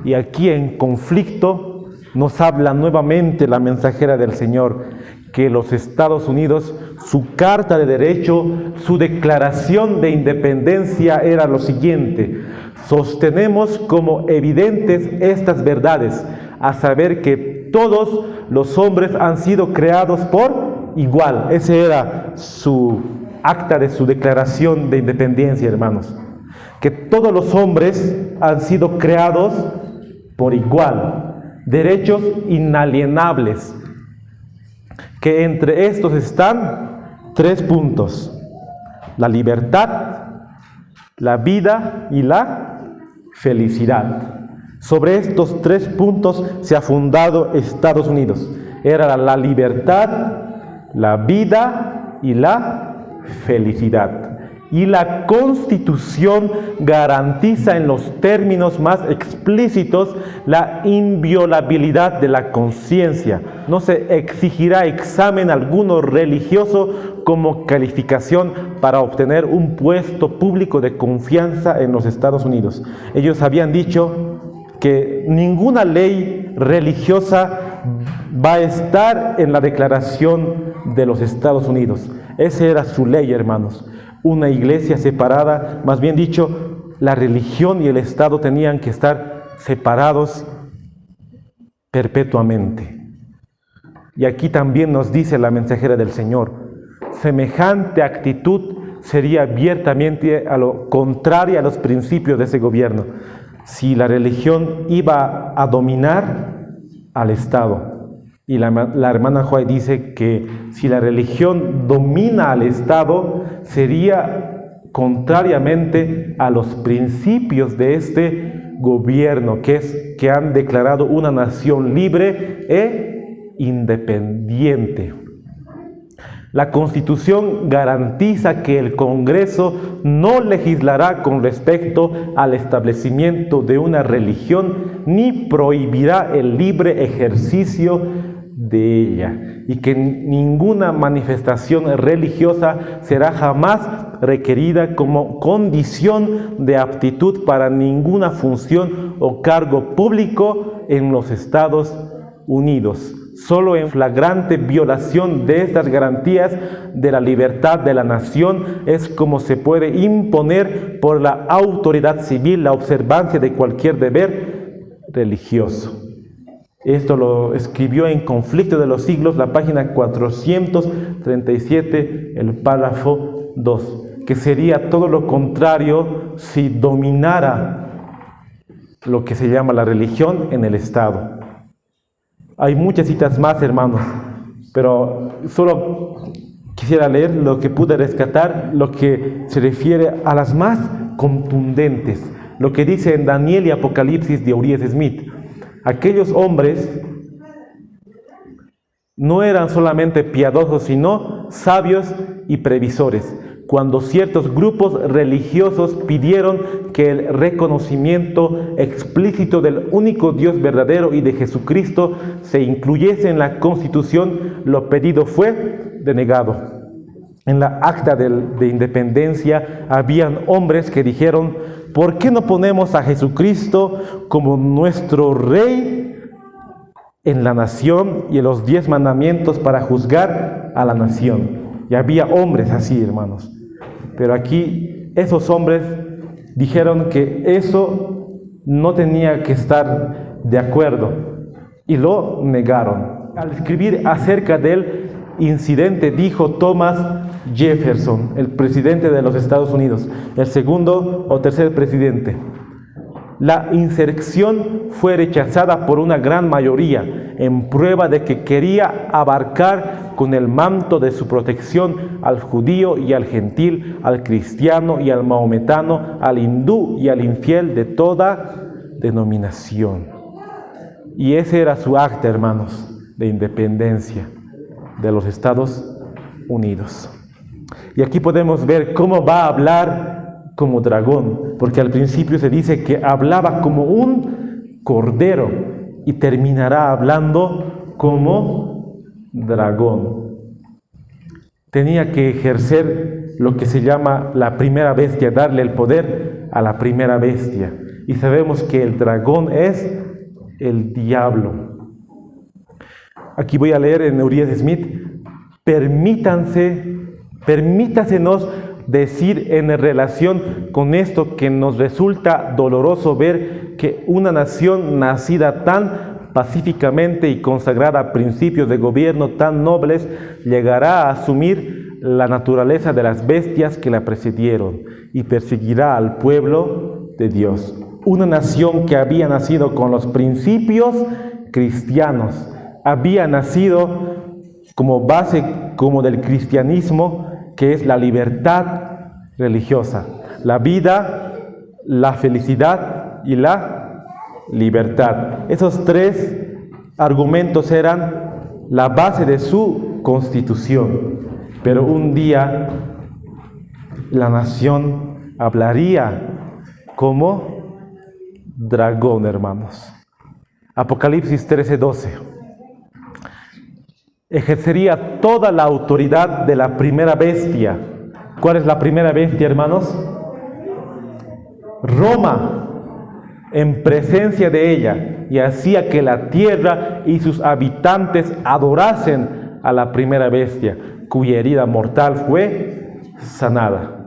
Y aquí en conflicto nos habla nuevamente la mensajera del Señor que los Estados Unidos, su carta de derecho, su declaración de independencia era lo siguiente: sostenemos como evidentes estas verdades, a saber que todos los hombres han sido creados por igual. Ese era su acta de su declaración de independencia, hermanos. Que todos los hombres han sido creados por igual, derechos inalienables, que entre estos están 3 puntos: la libertad, la vida y la felicidad. Sobre estos 3 puntos se ha fundado Estados Unidos. Era la libertad, la vida y la felicidad. Y la Constitución garantiza en los términos más explícitos la inviolabilidad de la conciencia. No se exigirá examen alguno religioso como calificación para obtener un puesto público de confianza en los Estados Unidos. Ellos habían dicho que ninguna ley religiosa va a estar en la Declaración de los Estados Unidos. Esa era su ley, hermanos. Una iglesia separada, más bien dicho, la religión y el Estado tenían que estar separados perpetuamente. Y aquí también nos dice la mensajera del Señor, semejante actitud sería abiertamente contraria a los principios de ese gobierno. Si la religión iba a dominar al Estado, y la hermana Joy dice que si la religión domina al Estado, sería contrariamente a los principios de este gobierno, que han declarado una nación libre e independiente. La Constitución garantiza que el Congreso no legislará con respecto al establecimiento de una religión ni prohibirá el libre ejercicio de ella, y que ninguna manifestación religiosa será jamás requerida como condición de aptitud para ninguna función o cargo público en los Estados Unidos. Solo en flagrante violación de estas garantías de la libertad de la nación es como se puede imponer por la autoridad civil la observancia de cualquier deber religioso. Esto lo escribió en Conflicto de los Siglos, la página 437, el párrafo 2, que sería todo lo contrario si dominara lo que se llama la religión en el Estado. Hay muchas citas más, hermanos, pero solo quisiera leer lo que pude rescatar, lo que se refiere a las más contundentes, lo que dice en Daniel y Apocalipsis de Urias Smith. Aquellos hombres no eran solamente piadosos, sino sabios y previsores. Cuando ciertos grupos religiosos pidieron que el reconocimiento explícito del único Dios verdadero y de Jesucristo se incluyese en la Constitución, lo pedido fue denegado. En la acta de independencia habían hombres que dijeron: ¿por qué no ponemos a Jesucristo como nuestro rey en la nación y en los 10 mandamientos para juzgar a la nación? Y había hombres así, hermanos. Pero aquí esos hombres dijeron que eso no tenía que estar de acuerdo y lo negaron. Al escribir acerca del incidente, dijo Thomas Jefferson, el presidente de los Estados Unidos, el segundo o tercer presidente: la insurrección fue rechazada por una gran mayoría, en prueba de que quería abarcar con el manto de su protección al judío y al gentil, al cristiano y al mahometano, al hindú y al infiel de toda denominación. Y ese era su acta, hermanos, de independencia de los Estados Unidos. Y aquí podemos ver cómo va a hablar como dragón, porque al principio se dice que hablaba como un cordero y terminará hablando como dragón. Tenía que ejercer lo que se llama la primera bestia, darle el poder a la primera bestia. Y sabemos que el dragón es el diablo. Aquí voy a leer en Urias Smith: permítasenos decir en relación con esto que nos resulta doloroso ver que una nación nacida tan pacíficamente y consagrada a principios de gobierno tan nobles llegará a asumir la naturaleza de las bestias que la precedieron y perseguirá al pueblo de Dios. Una nación que había nacido con los principios cristianos, había nacido como base como del cristianismo, que es la libertad religiosa, la vida, la felicidad y la libertad. Esos 3 argumentos eran la base de su constitución. Pero un día la nación hablaría como dragón, hermanos. Apocalipsis 13:12. Ejercería toda la autoridad de la primera bestia. ¿Cuál es la primera bestia, hermanos? Roma, en presencia de ella, y hacía que la tierra y sus habitantes adorasen a la primera bestia, cuya herida mortal fue sanada.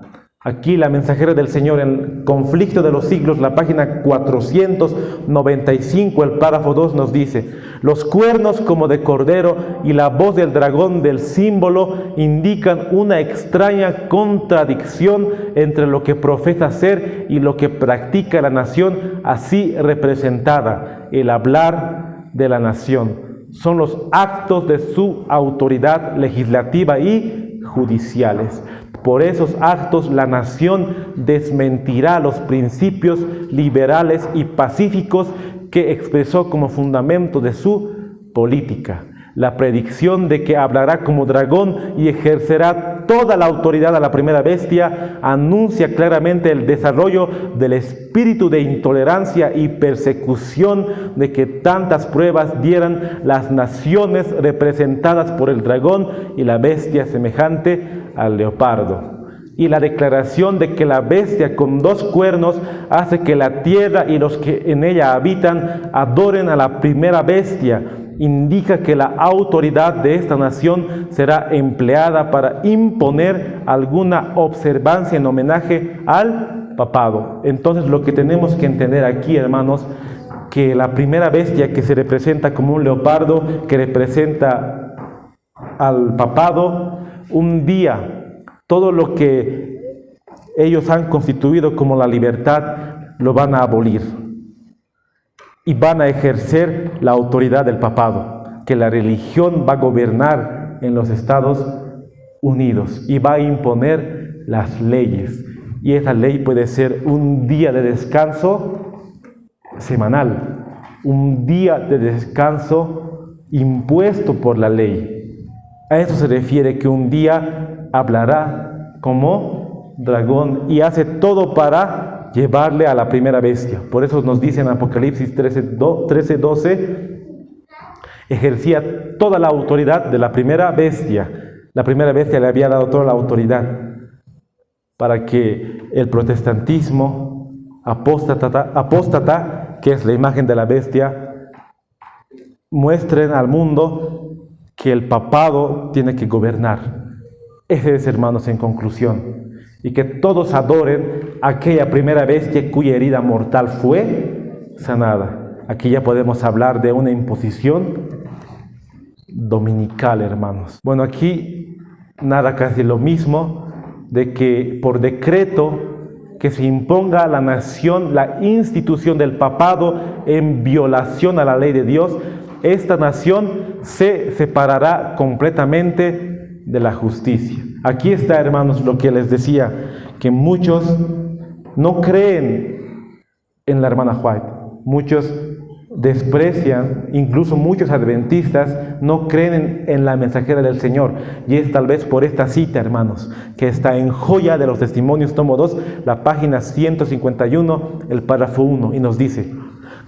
Aquí la mensajera del Señor en Conflicto de los Siglos, la página 495, el párrafo 2 nos dice: los cuernos como de cordero y la voz del dragón del símbolo indican una extraña contradicción entre lo que profesa ser y lo que practica la nación así representada. El hablar de la nación son los actos de su autoridad legislativa y judiciales. Por esos actos la nación desmentirá los principios liberales y pacíficos que expresó como fundamento de su política. La predicción de que hablará como dragón y ejercerá toda la autoridad a la primera bestia anuncia claramente el desarrollo del espíritu de intolerancia y persecución de que tantas pruebas dieran las naciones representadas por el dragón y la bestia semejante al leopardo. Y la declaración de que la bestia con dos cuernos hace que la tierra y los que en ella habitan adoren a la primera bestia indica que la autoridad de esta nación será empleada para imponer alguna observancia en homenaje al papado. Entonces lo que tenemos que entender aquí, hermanos, que la primera bestia que se representa como un leopardo, que representa al papado, un día todo lo que ellos han constituido como la libertad lo van a abolir y van a ejercer la autoridad del papado, que la religión va a gobernar en los Estados Unidos y va a imponer las leyes, y esa ley puede ser un día de descanso semanal, un día de descanso impuesto por la ley. A eso se refiere que un día hablará como dragón y hace todo para llevarle a la primera bestia. Por eso nos dice en Apocalipsis 13:12, ejercía toda la autoridad de la primera bestia. La primera bestia le había dado toda la autoridad para que el protestantismo apóstata, que es la imagen de la bestia, muestren al mundo que el papado tiene que gobernar. Ese es, hermanos, en conclusión. Y que todos adoren a aquella primera bestia cuya herida mortal fue sanada. Aquí ya podemos hablar de una imposición dominical, hermanos. Bueno, aquí nada casi lo mismo, de que por decreto que se imponga a la nación la institución del papado en violación a la ley de Dios, esta nación se separará completamente de la justicia. Aquí está, hermanos, lo que les decía, que muchos no creen en la hermana White, muchos desprecian, incluso muchos adventistas no creen en la mensajera del Señor, y es tal vez por esta cita, hermanos, que está en Joya de los Testimonios, tomo 2, la página 151, el párrafo 1, y nos dice: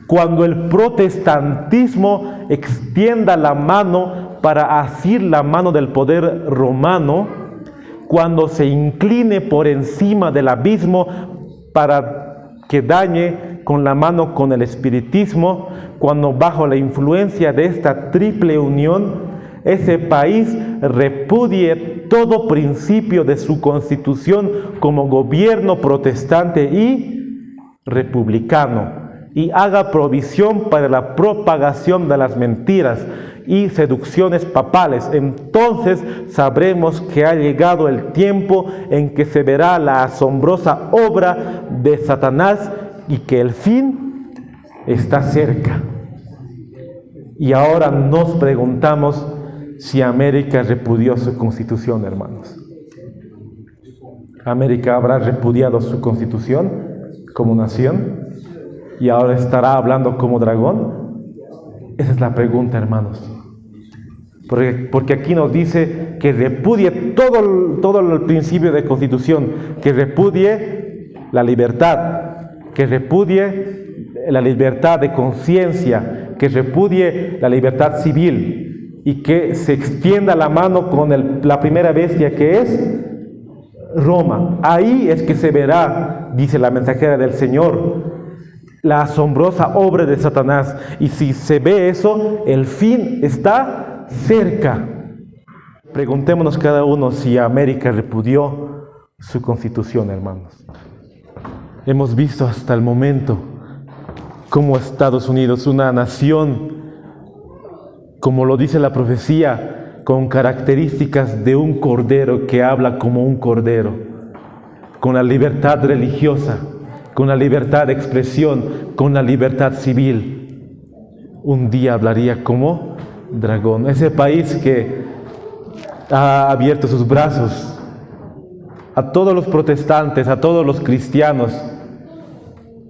cuando el protestantismo extienda la mano para asir la mano del poder romano, cuando se incline por encima del abismo para que dañe con la mano con el espiritismo, cuando bajo la influencia de esta triple unión, ese país repudie todo principio de su constitución como gobierno protestante y republicano, y haga provisión para la propagación de las mentiras y seducciones papales, entonces sabremos que ha llegado el tiempo en que se verá la asombrosa obra de Satanás y que el fin está cerca. Y ahora nos preguntamos si América repudió su constitución, hermanos. ¿América habrá repudiado su constitución como nación y ahora estará hablando como dragón? Esa es la pregunta, hermanos. Porque aquí nos dice que repudie todo el principio de constitución, que repudie la libertad, que repudie la libertad de conciencia, que repudie la libertad civil y que se extienda la mano con la primera bestia, que es Roma. Ahí es que se verá, dice la mensajera del Señor, la asombrosa obra de Satanás. Y si se ve eso, el fin está cerca. Preguntémonos cada uno si América repudió su constitución, hermanos. Hemos visto hasta el momento cómo Estados Unidos, una nación, como lo dice la profecía, con características de un cordero que habla como un cordero, con la libertad religiosa, con la libertad de expresión, con la libertad civil, un día hablaría como dragón. Ese país que ha abierto sus brazos a todos los protestantes, a todos los cristianos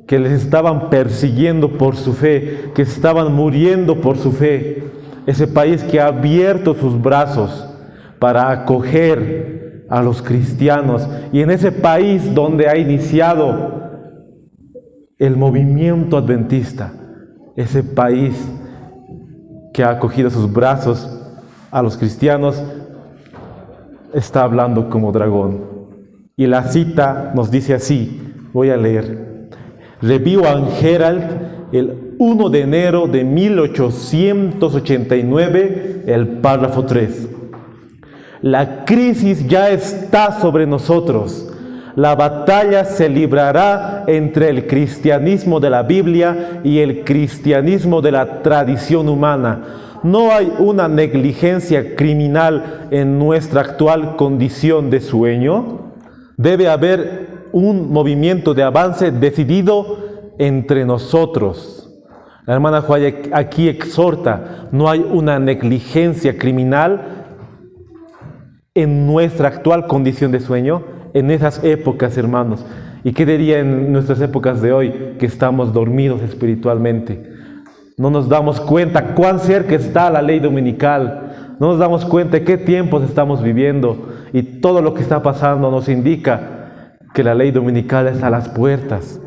que les estaban persiguiendo por su fe, que estaban muriendo por su fe. Ese país que ha abierto sus brazos para acoger a los cristianos. Y en ese país donde ha iniciado el movimiento adventista, ese país que ha acogido sus brazos a los cristianos, está hablando como dragón. Y la cita nos dice así, voy a leer. Review and Herald, el 1 de enero de 1889, el párrafo 3. La crisis ya está sobre nosotros. La batalla se librará entre el cristianismo de la Biblia y el cristianismo de la tradición humana. No hay una negligencia criminal en nuestra actual condición de sueño. Debe haber un movimiento de avance decidido entre nosotros. La hermana White aquí exhorta, no hay una negligencia criminal en nuestra actual condición de sueño, en esas épocas, hermanos. ¿Y qué diría en nuestras épocas de hoy? Que estamos dormidos espiritualmente. No nos damos cuenta cuán cerca está la ley dominical. No nos damos cuenta de qué tiempos estamos viviendo. Y todo lo que está pasando nos indica que la ley dominical está a las puertas.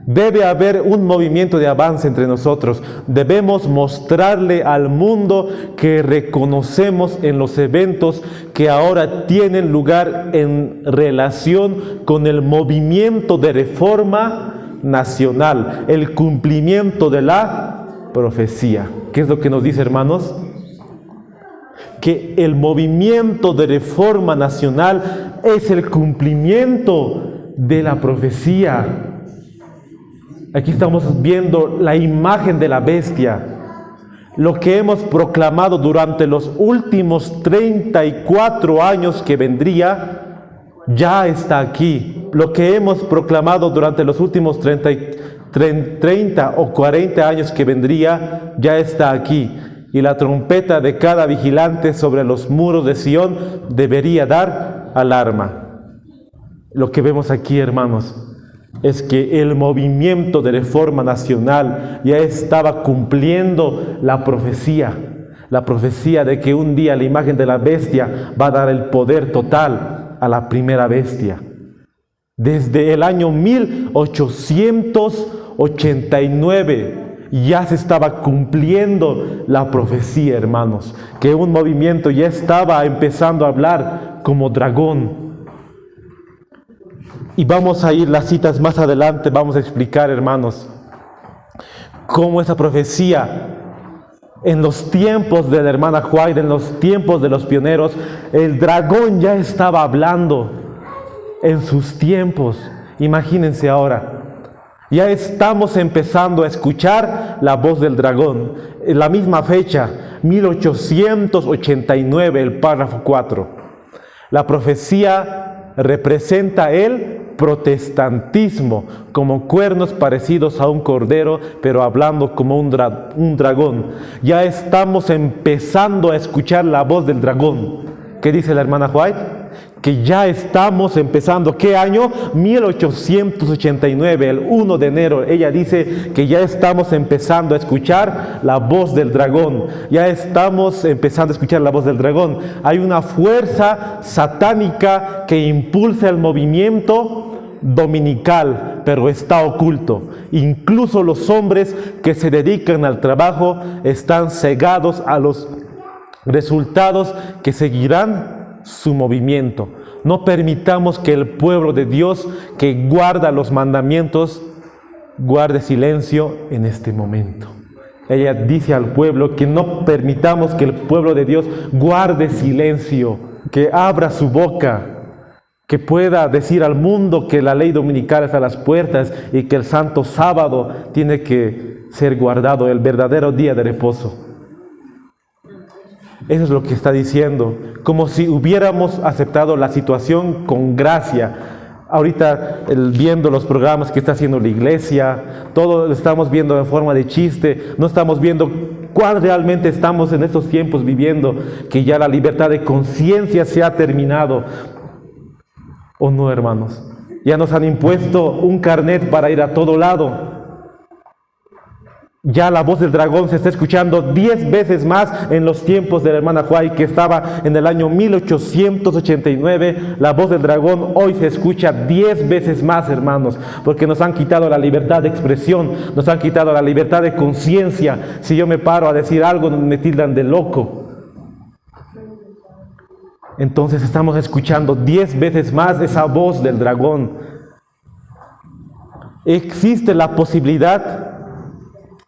Debe haber un movimiento de avance entre nosotros. Debemos mostrarle al mundo que reconocemos en los eventos que ahora tienen lugar en relación con el movimiento de reforma nacional, el cumplimiento de la profecía. ¿Qué es lo que nos dice, hermanos? Que el movimiento de reforma nacional es el cumplimiento de la profecía. Aquí estamos viendo la imagen de la bestia. Lo que hemos proclamado durante los últimos 34 años que vendría, ya está aquí. Lo que hemos proclamado durante los últimos 30 o 40 años que vendría, ya está aquí. Y la trompeta de cada vigilante sobre los muros de Sión debería dar alarma. Lo que vemos aquí, hermanos, es que el movimiento de reforma nacional ya estaba cumpliendo la profecía de que un día la imagen de la bestia va a dar el poder total a la primera bestia. Desde el año 1889 ya se estaba cumpliendo la profecía, hermanos, que un movimiento ya estaba empezando a hablar como dragón. Y vamos a ir las citas más adelante, vamos a explicar, hermanos, cómo esa profecía en los tiempos de la hermana White, en los tiempos de los pioneros, el dragón ya estaba hablando en sus tiempos. Imagínense ahora. Ya estamos empezando a escuchar la voz del dragón. En la misma fecha, 1889, el párrafo 4. La profecía representa el protestantismo como cuernos parecidos a un cordero, pero hablando como un dragón. Ya estamos empezando a escuchar la voz del dragón. ¿Qué dice la hermana White? Que ya estamos empezando. ¿Qué año? 1889, el 1 de enero. Ella dice que ya estamos empezando a escuchar la voz del dragón. Ya estamos empezando a escuchar la voz del dragón. Hay una fuerza satánica que impulsa el movimiento dominical, pero está oculto. Incluso los hombres que se dedican al trabajo están cegados a los resultados que seguirán su movimiento. No permitamos que el pueblo de Dios que guarda los mandamientos guarde silencio en este momento. ella dice al pueblo que no permitamos que el pueblo de Dios guarde silencio, que abra su boca, que pueda decir al mundo que la ley dominical está a las puertas y que el santo sábado tiene que ser guardado, el verdadero día de reposo. Eso es lo que está diciendo, como si hubiéramos aceptado la situación con gracia. Ahorita viendo los programas que está haciendo la iglesia, todo lo estamos viendo en forma de chiste, no estamos viendo cuán realmente estamos en estos tiempos viviendo, que ya la libertad de conciencia se ha terminado. ¿O no, hermanos? Ya nos han impuesto un carnet para ir a todo lado. Ya la voz del dragón se está escuchando 10 veces más en los tiempos de la hermana White, que estaba en el año 1889. La voz del dragón hoy se escucha 10 veces más, hermanos, porque nos han quitado la libertad de expresión, nos han quitado la libertad de conciencia. Si yo me paro a decir algo, me tildan de loco. Entonces estamos escuchando 10 veces más esa voz del dragón. Existe la posibilidad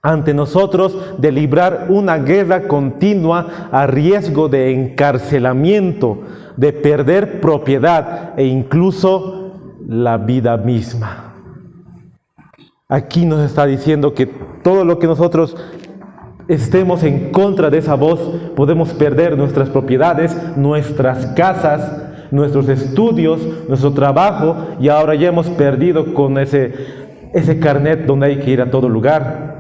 ante nosotros de librar una guerra continua a riesgo de encarcelamiento, de perder propiedad e incluso la vida misma. Aquí nos está diciendo que todo lo que nosotros estemos en contra de esa voz, podemos perder nuestras propiedades, nuestras casas, nuestros estudios, nuestro trabajo, y ahora ya hemos perdido con ese carnet donde hay que ir a todo lugar.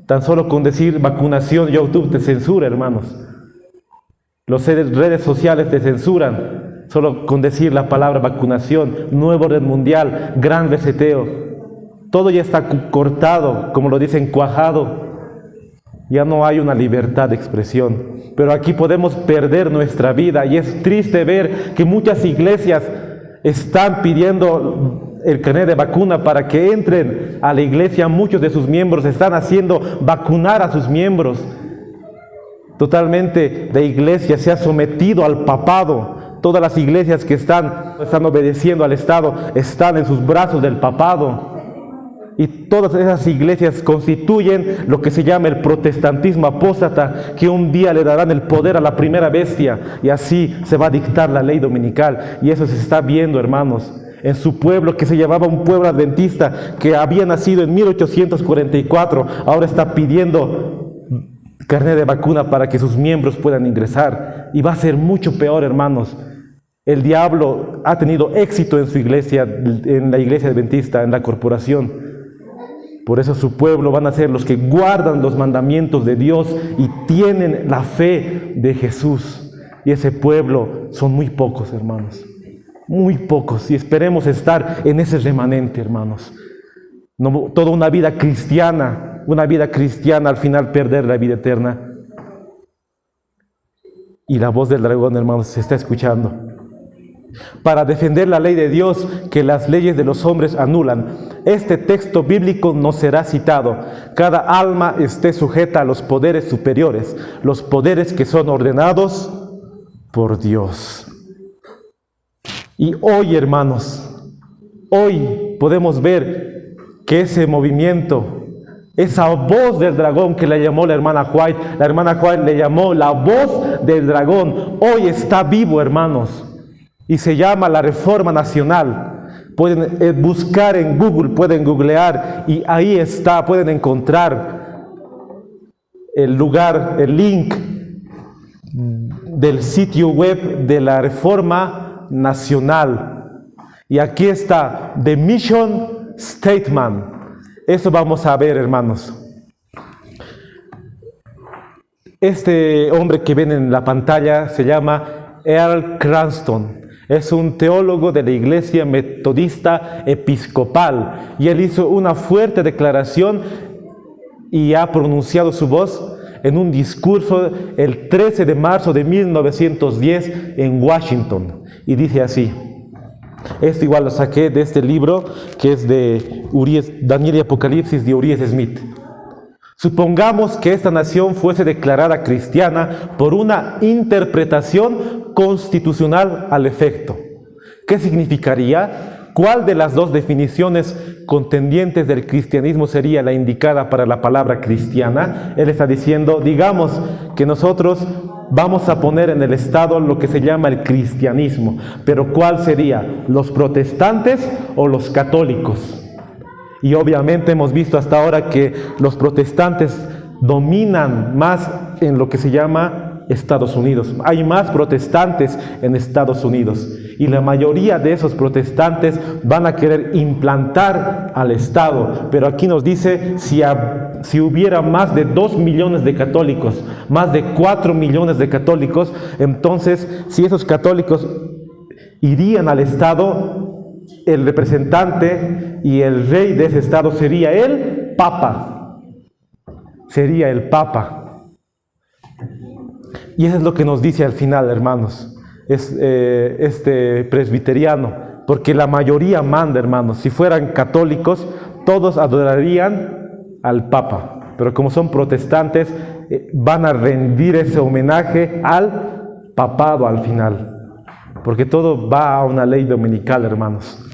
Tan solo con decir vacunación, YouTube te censura, hermanos. Las redes sociales te censuran. Solo con decir la palabra vacunación, nuevo orden mundial, gran reseteo. Todo ya está cortado, como lo dicen, cuajado. Ya no hay una libertad de expresión. Pero aquí podemos perder nuestra vida, y es triste ver que muchas iglesias están pidiendo el carnet de vacuna para que entren a la iglesia. Muchos de sus miembros están haciendo vacunar a sus miembros. Totalmente la iglesia se ha sometido al papado. Todas las iglesias que están obedeciendo al Estado están en sus brazos del papado. Y todas esas iglesias constituyen lo que se llama el protestantismo apóstata, que un día le darán el poder a la primera bestia, y así se va a dictar la ley dominical. Y eso se está viendo, hermanos, en su pueblo, que se llamaba un pueblo adventista, que había nacido en 1844, ahora está pidiendo carnet de vacuna para que sus miembros puedan ingresar. Y va a ser mucho peor, hermanos. El diablo ha tenido éxito en su iglesia, en la iglesia adventista, en la corporación. Por eso su pueblo van a ser los que guardan los mandamientos de Dios y tienen la fe de Jesús. Y ese pueblo son muy pocos, hermanos. Muy pocos. Y esperemos estar en ese remanente, hermanos. No, toda una vida cristiana al final perder la vida eterna. Y la voz del dragón, hermanos, se está escuchando. Para defender la ley de Dios que las leyes de los hombres anulan, este texto bíblico no será citado. Cada alma esté sujeta a los poderes superiores, los poderes que son ordenados por Dios. Y hoy, hermanos, hoy podemos ver que ese movimiento, esa voz del dragón que le llamó la hermana White le llamó la voz del dragón, hoy está vivo, hermanos. Y se llama la Reforma Nacional. Pueden buscar en Google, pueden googlear, y ahí está, pueden encontrar el lugar, el link del sitio web de la Reforma Nacional. Y aquí está, The Mission Statement. Eso vamos a ver, hermanos. Este hombre que ven en la pantalla se llama Earl Cranston. Es un teólogo de la Iglesia Metodista Episcopal, y él hizo una fuerte declaración y ha pronunciado su voz en un discurso el 13 de marzo de 1910 en Washington, y dice así. Esto igual lo saqué de este libro que es de Daniel y Apocalipsis, de Urias Smith. Supongamos que esta nación fuese declarada cristiana por una interpretación constitucional al efecto. ¿Qué significaría? ¿Cuál de las dos definiciones contendientes del cristianismo sería la indicada para la palabra cristiana? Él está diciendo, digamos que nosotros vamos a poner en el Estado lo que se llama el cristianismo, pero ¿cuál sería? ¿Los protestantes o los católicos? Y obviamente hemos visto hasta ahora que los protestantes dominan más en lo que se llama Estados Unidos. Hay más protestantes en Estados Unidos y la mayoría de esos protestantes van a querer implantar al Estado. Pero aquí nos dice, si hubiera más de 2 millones de católicos, más de 4 millones de católicos, entonces si esos católicos irían al Estado, el representante y el rey de ese Estado sería el Papa. Sería el Papa. Y eso es lo que nos dice al final, hermanos, este presbiteriano, porque la mayoría manda, hermanos. Si fueran católicos, todos adorarían al Papa, pero como son protestantes, van a rendir ese homenaje al papado al final, porque todo va a una ley dominical, hermanos.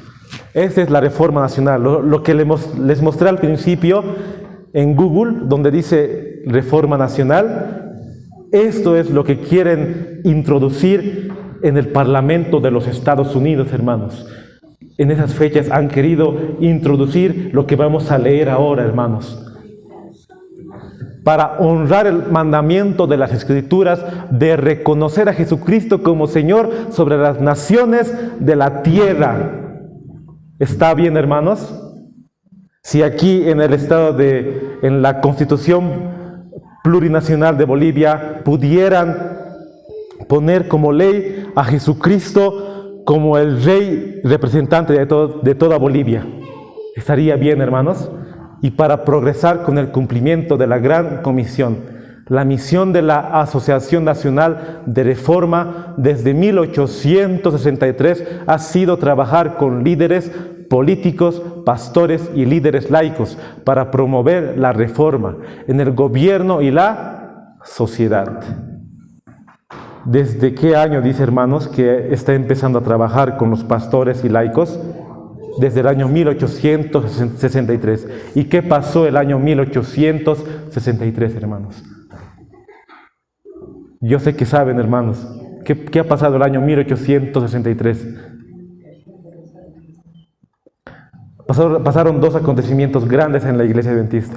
Esa es la reforma nacional, lo que les mostré al principio en Google, donde dice reforma nacional. Esto es lo que quieren introducir en el Parlamento de los Estados Unidos, hermanos. En esas fechas han querido introducir lo que vamos a leer ahora, hermanos, para honrar el mandamiento de las Escrituras de reconocer a Jesucristo como Señor sobre las naciones de la tierra. ¿Está bien, hermanos? Si aquí en el estado en la Constitución Plurinacional de Bolivia pudieran poner como ley a Jesucristo como el Rey representante de toda Bolivia, ¿estaría bien, hermanos? Y para progresar con el cumplimiento de la Gran Comisión, la misión de la Asociación Nacional de Reforma desde 1863 ha sido trabajar con líderes políticos, pastores y líderes laicos para promover la reforma en el gobierno y la sociedad. ¿Desde qué año, dice, hermanos, que está empezando a trabajar con los pastores y laicos? Desde el año 1863. ¿Y qué pasó el año 1863, hermanos? Yo sé que saben, hermanos. ¿Qué ha pasado el año 1863? Pasaron dos acontecimientos grandes en la iglesia adventista.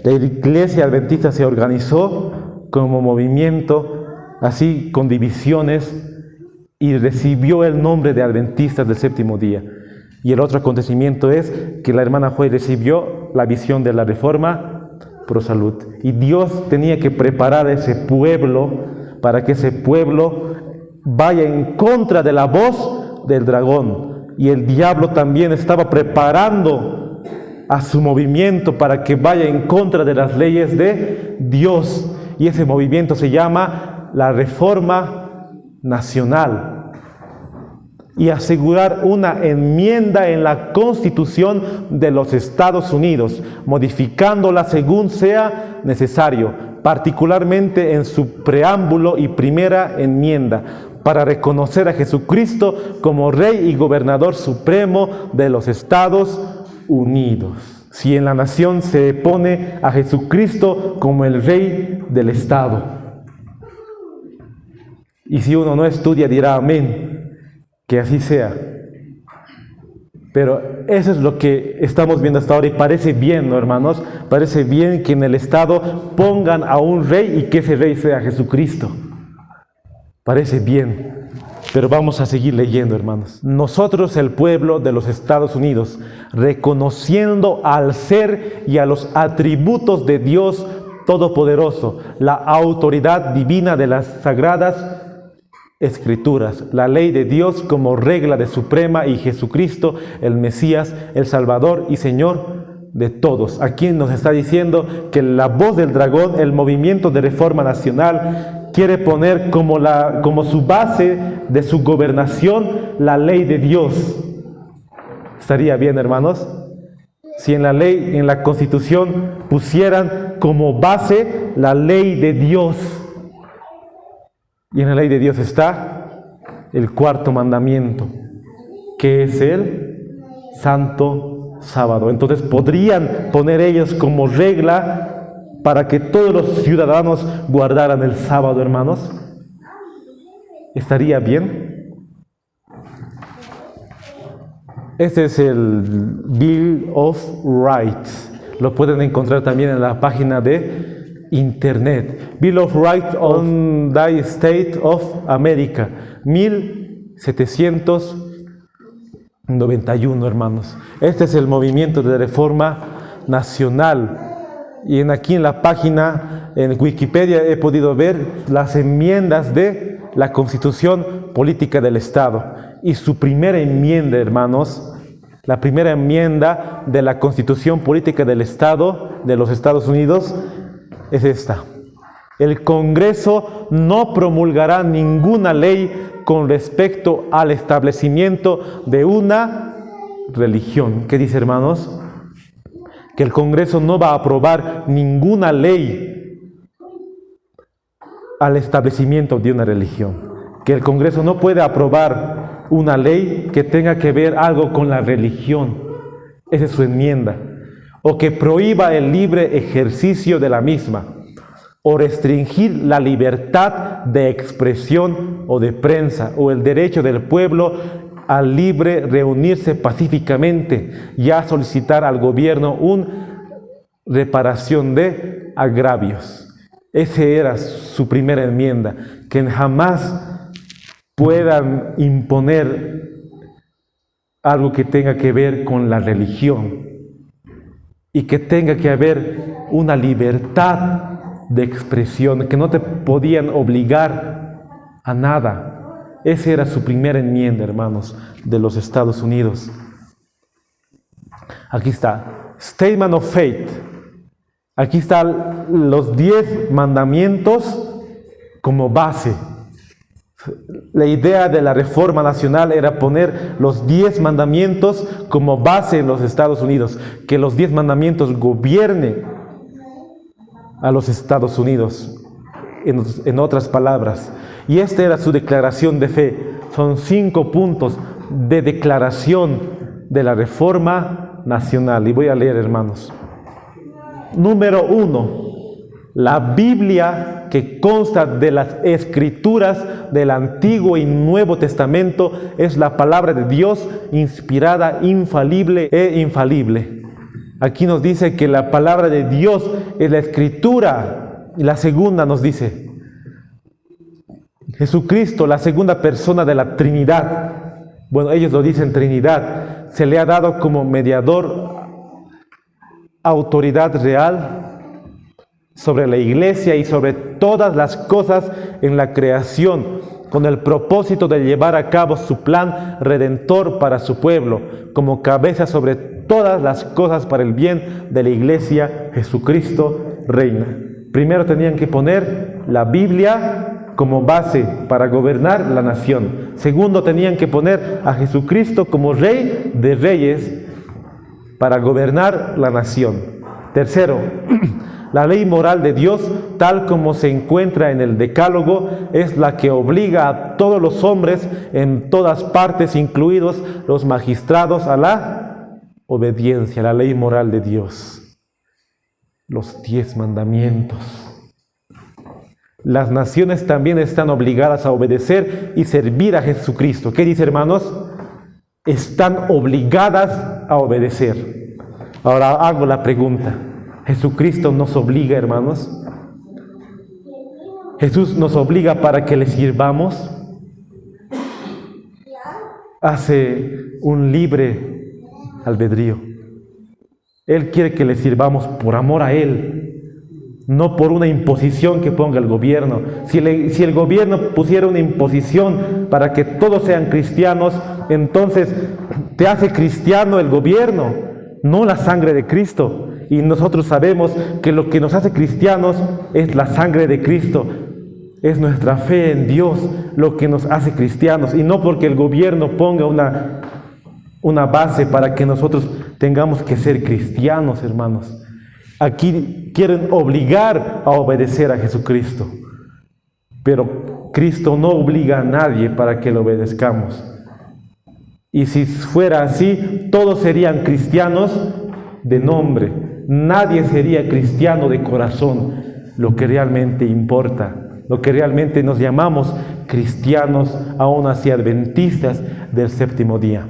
La iglesia adventista se organizó como movimiento, así con divisiones, y recibió el nombre de Adventistas del Séptimo Día. Y el otro acontecimiento es que la hermana Joy recibió la visión de la Reforma Pro Salud. Y Dios tenía que preparar a ese pueblo para que ese pueblo vaya en contra de la voz del dragón. Y el diablo también estaba preparando a su movimiento para que vaya en contra de las leyes de Dios. Y ese movimiento se llama la Reforma Nacional. Y asegurar una enmienda en la Constitución de los Estados Unidos, modificándola según sea necesario, particularmente en su preámbulo y primera enmienda, para reconocer a Jesucristo como Rey y Gobernador Supremo de los Estados Unidos. Si en la nación se pone a Jesucristo como el Rey del Estado. Y si uno no estudia dirá amén, que así sea. Pero eso es lo que estamos viendo hasta ahora y parece bien, ¿no, hermanos? Parece bien que en el Estado pongan a un rey y que ese rey sea Jesucristo. Parece bien, pero vamos a seguir leyendo, hermanos. Nosotros, el pueblo de los Estados Unidos, reconociendo al ser y a los atributos de Dios Todopoderoso, la autoridad divina de las Sagradas Escrituras, la ley de Dios como regla de suprema y Jesucristo, el Mesías, el Salvador y Señor de todos. Aquí nos está diciendo que la voz del dragón, el movimiento de reforma nacional, quiere poner como su base de su gobernación la ley de Dios. ¿Estaría bien, hermanos? Si en la ley, en la Constitución, pusieran como base la ley de Dios. Y en la ley de Dios está el cuarto mandamiento, que es el Santo Sábado. Entonces podrían poner ellos como regla para que todos los ciudadanos guardaran el sábado, hermanos. ¿Estaría bien? Este es el Bill of Rights. Lo pueden encontrar también en la página de internet. Bill of Rights on the State of America, 1791, hermanos. Este es el movimiento de reforma nacional. Y aquí en la página, en Wikipedia, he podido ver las enmiendas de la Constitución Política del Estado. Y su primera enmienda, hermanos, la primera enmienda de la Constitución Política del Estado de los Estados Unidos es esta: el Congreso no promulgará ninguna ley con respecto al establecimiento de una religión. ¿Qué dice, hermanos? Que el Congreso no va a aprobar ninguna ley al establecimiento de una religión. Que el Congreso no puede aprobar una ley que tenga que ver algo con la religión. Esa es su enmienda. O que prohíba el libre ejercicio de la misma, o restringir la libertad de expresión o de prensa, o el derecho del pueblo al libre reunirse pacíficamente y a solicitar al gobierno una reparación de agravios. Esa era su primera enmienda, que jamás puedan imponer algo que tenga que ver con la religión y que tenga que haber una libertad de expresión, que no te podían obligar a nada. Esa era su primera enmienda, hermanos, de los Estados Unidos. Aquí está, Statement of Faith. Aquí están los 10 mandamientos como base. La idea de la reforma nacional era poner los 10 mandamientos como base en los Estados Unidos, que los 10 mandamientos gobiernen a los Estados Unidos, en otras palabras. Y esta era su declaración de fe. Son 5 puntos de declaración de la reforma nacional. Y voy a leer, hermanos. Número 1. La Biblia, que consta de las escrituras del Antiguo y Nuevo Testamento, es la palabra de Dios inspirada, infalible e infalible. Aquí nos dice que la palabra de Dios es la escritura. Y la segunda nos dice, Jesucristo, la segunda persona de la Trinidad. Bueno, ellos lo dicen Trinidad. Se le ha dado como mediador autoridad real sobre la iglesia y sobre todas las cosas en la creación, con el propósito de llevar a cabo su plan redentor para su pueblo, como cabeza sobre todas las cosas para el bien de la iglesia. Jesucristo reina. Primero tenían que poner la Biblia como base para gobernar la nación. Segundo, tenían que poner a Jesucristo como Rey de Reyes para gobernar la nación. Tercero, la ley moral de Dios, tal como se encuentra en el Decálogo, es la que obliga a todos los hombres en todas partes, incluidos los magistrados, a la obediencia, la ley moral de Dios. Los 10 mandamientos. Las naciones también están obligadas a obedecer y servir a Jesucristo. ¿Qué dice, hermanos? Están obligadas a obedecer. Ahora hago la pregunta. ¿Jesucristo nos obliga, hermanos? ¿Jesús nos obliga para que le sirvamos? Hace un libre albedrío. Él quiere que le sirvamos por amor a Él, no por una imposición que ponga el gobierno. Si el gobierno pusiera una imposición para que todos sean cristianos, entonces te hace cristiano el gobierno, no la sangre de Cristo. Y nosotros sabemos que lo que nos hace cristianos es la sangre de Cristo. Es nuestra fe en Dios lo que nos hace cristianos. Y no porque el gobierno ponga una base para que nosotros tengamos que ser cristianos, hermanos. Aquí quieren obligar a obedecer a Jesucristo. Pero Cristo no obliga a nadie para que le obedezcamos. Y si fuera así, todos serían cristianos de nombre. Nadie sería cristiano de corazón. Lo que realmente importa, lo que realmente nos llamamos cristianos, aún así adventistas del séptimo día.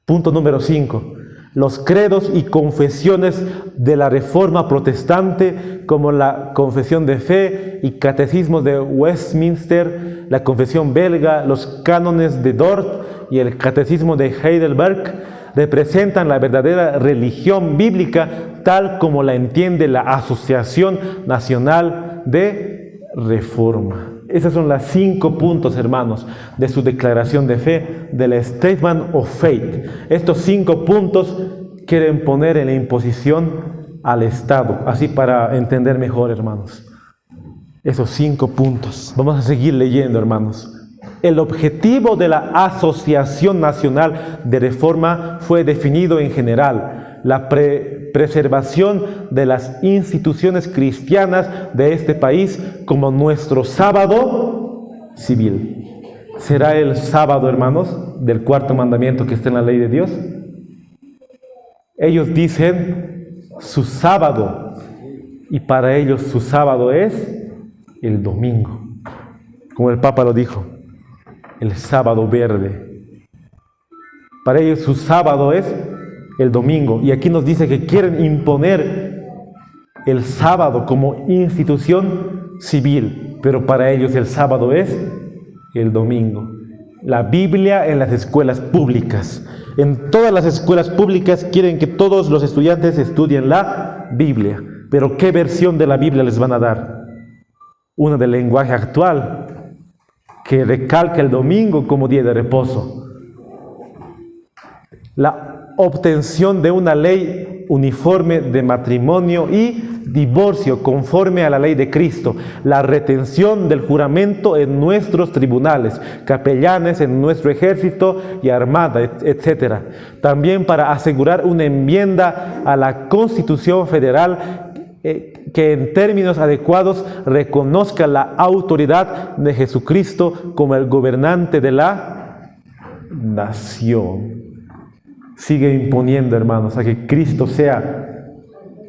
Punto número 5. Los credos y confesiones de la Reforma Protestante, como la Confesión de Fe y Catecismo de Westminster, la Confesión belga, los cánones de Dort y el Catecismo de Heidelberg, representan la verdadera religión bíblica tal como la entiende la Asociación Nacional de Reforma. Esos son los 5 puntos, hermanos, de su declaración de fe, del Statement of Faith. Estos 5 puntos quieren poner en la imposición al Estado, así para entender mejor, hermanos. Esos 5 puntos. Vamos a seguir leyendo, hermanos. El objetivo de la Asociación Nacional de Reforma fue definido en general: la preservación de las instituciones cristianas de este país como nuestro sábado civil. ¿Será el sábado, hermanos, del 4º mandamiento que está en la ley de Dios? Ellos dicen su sábado, y para ellos su sábado es el domingo, como el Papa lo dijo, el sábado verde. Para ellos su sábado es el domingo, y aquí nos dice que quieren imponer el sábado como institución civil, pero para ellos el sábado es el domingo. La Biblia en las escuelas públicas. En todas las escuelas públicas quieren que todos los estudiantes estudien la Biblia, pero ¿qué versión de la Biblia les van a dar? Una del lenguaje actual, que recalca el domingo como día de reposo. La obtención de una ley uniforme de matrimonio y divorcio conforme a la ley de Cristo, la retención del juramento en nuestros tribunales, capellanes en nuestro ejército y armada, etc. También para asegurar una enmienda a la Constitución Federal que en términos adecuados reconozca la autoridad de Jesucristo como el gobernante de la nación. Sigue imponiendo, hermanos, a que Cristo sea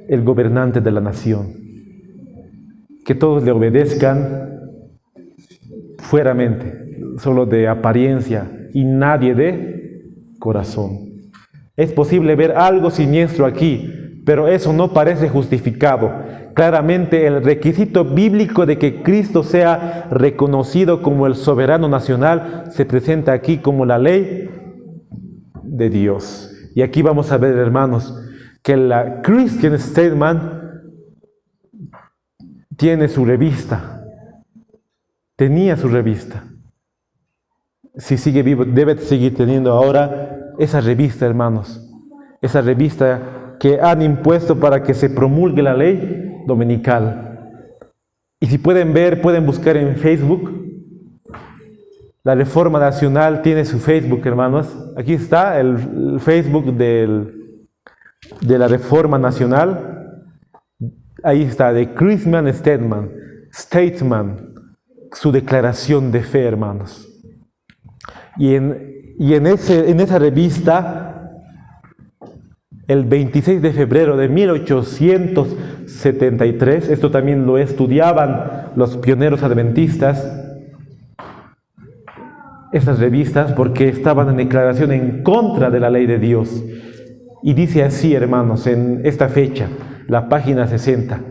el gobernante de la nación. Que todos le obedezcan fueramente, solo de apariencia, y nadie de corazón. Es posible ver algo siniestro aquí, pero eso no parece justificado. Claramente el requisito bíblico de que Cristo sea reconocido como el soberano nacional se presenta aquí como la ley de Dios. Y aquí vamos a ver, hermanos, que la Christian Statement tiene su revista. Tenía su revista. Si sigue vivo, debe seguir teniendo ahora esa revista, hermanos. Esa revista que han impuesto para que se promulgue la ley dominical. Y si pueden ver, pueden buscar en Facebook. La Reforma Nacional tiene su Facebook, hermanos. Aquí está el Facebook de la Reforma Nacional. Ahí está, The Christian Statement, su declaración de fe, hermanos. Y en esa revista, el 26 de febrero de 1873, esto también lo estudiaban los pioneros adventistas, estas revistas, porque estaban en declaración en contra de la ley de Dios. Y dice así, hermanos, en esta fecha, la página 60,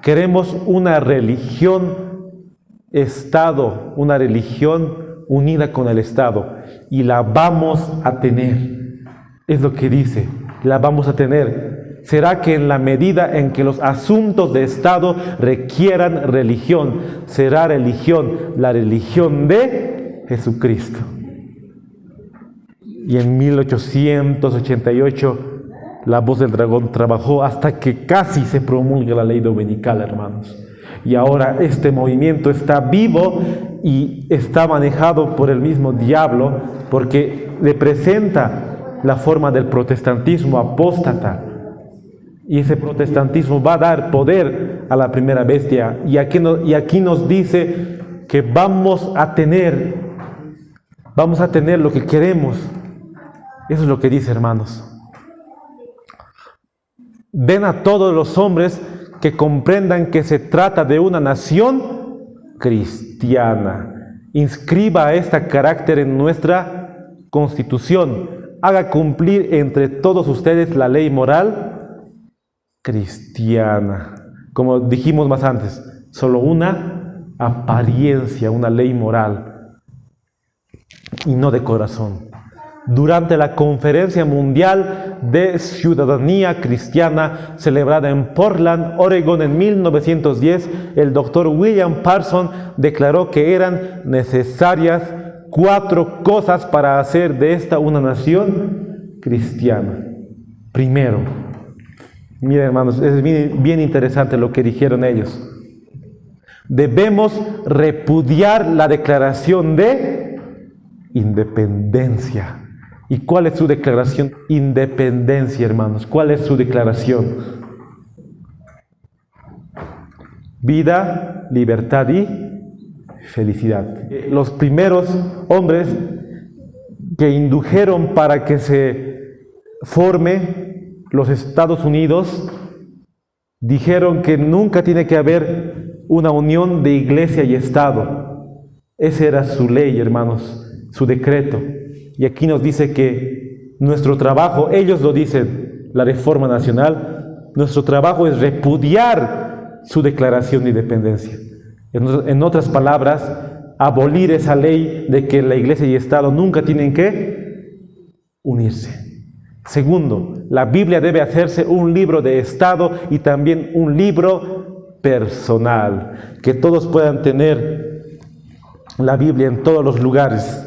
queremos una religión-estado, una religión unida con el Estado, y la vamos a tener. Es lo que dice, la vamos a tener. ¿Será que en la medida en que los asuntos de Estado requieran religión, será religión, la religión de Jesucristo? Y en 1888 la voz del dragón trabajó hasta que casi se promulga la ley dominical, hermanos. Y ahora este movimiento está vivo y está manejado por el mismo diablo, porque le presenta la forma del protestantismo apóstata. Y ese protestantismo va a dar poder a la primera bestia. Y aquí nos dice que vamos a tener vamos a tener lo que queremos. Eso es lo que dice, hermanos. Ven a todos los hombres que comprendan que se trata de una nación cristiana. Inscriba este carácter en nuestra Constitución. Haga cumplir entre todos ustedes la ley moral cristiana. Como dijimos más antes, solo una apariencia, una ley moral y no de corazón. Durante la Conferencia Mundial de Ciudadanía Cristiana celebrada en Portland, Oregon en 1910, el doctor William Parsons declaró que eran necesarias 4 cosas para hacer de esta una nación cristiana. Primero, miren hermanos, es bien interesante lo que dijeron ellos. Debemos repudiar la declaración de independencia. ¿Y cuál es su declaración? Independencia, hermanos. ¿Cuál es su declaración? Vida, libertad y felicidad. Los primeros hombres que indujeron para que se forme los Estados Unidos dijeron que nunca tiene que haber una unión de iglesia y Estado. Esa era su ley, hermanos, su decreto. Y aquí nos dice que nuestro trabajo, ellos lo dicen, la Reforma Nacional, nuestro trabajo es repudiar su declaración de independencia. En otras palabras, abolir esa ley de que la iglesia y Estado nunca tienen que unirse. Segundo, la Biblia debe hacerse un libro de Estado y también un libro personal, que todos puedan tener la Biblia en todos los lugares.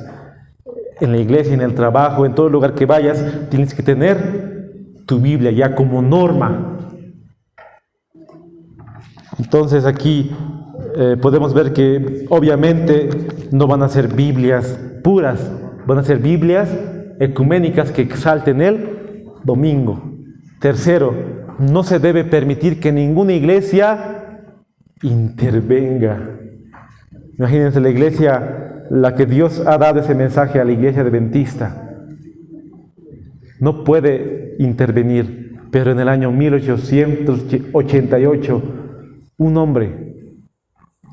En la iglesia, en el trabajo, en todo lugar que vayas, tienes que tener tu Biblia ya como norma. Entonces aquí podemos ver que obviamente no van a ser Biblias puras, van a ser Biblias ecuménicas que exalten el domingo. Tercero, no se debe permitir que ninguna iglesia intervenga. Imagínense la iglesia, la que Dios ha dado ese mensaje a la iglesia adventista, no puede intervenir. Pero en el año 1888, un hombre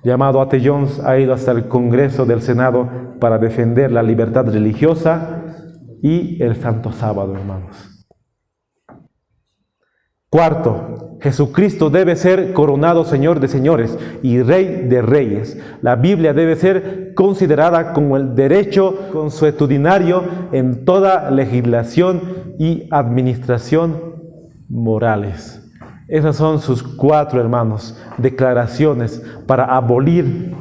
llamado A.T. Jones ha ido hasta el Congreso del Senado para defender la libertad religiosa y el Santo Sábado, hermanos. Cuarto, Jesucristo debe ser coronado Señor de señores y Rey de reyes. La Biblia debe ser considerada como el derecho consuetudinario en toda legislación y administración morales. Esas son sus 4, hermanos, declaraciones para abolir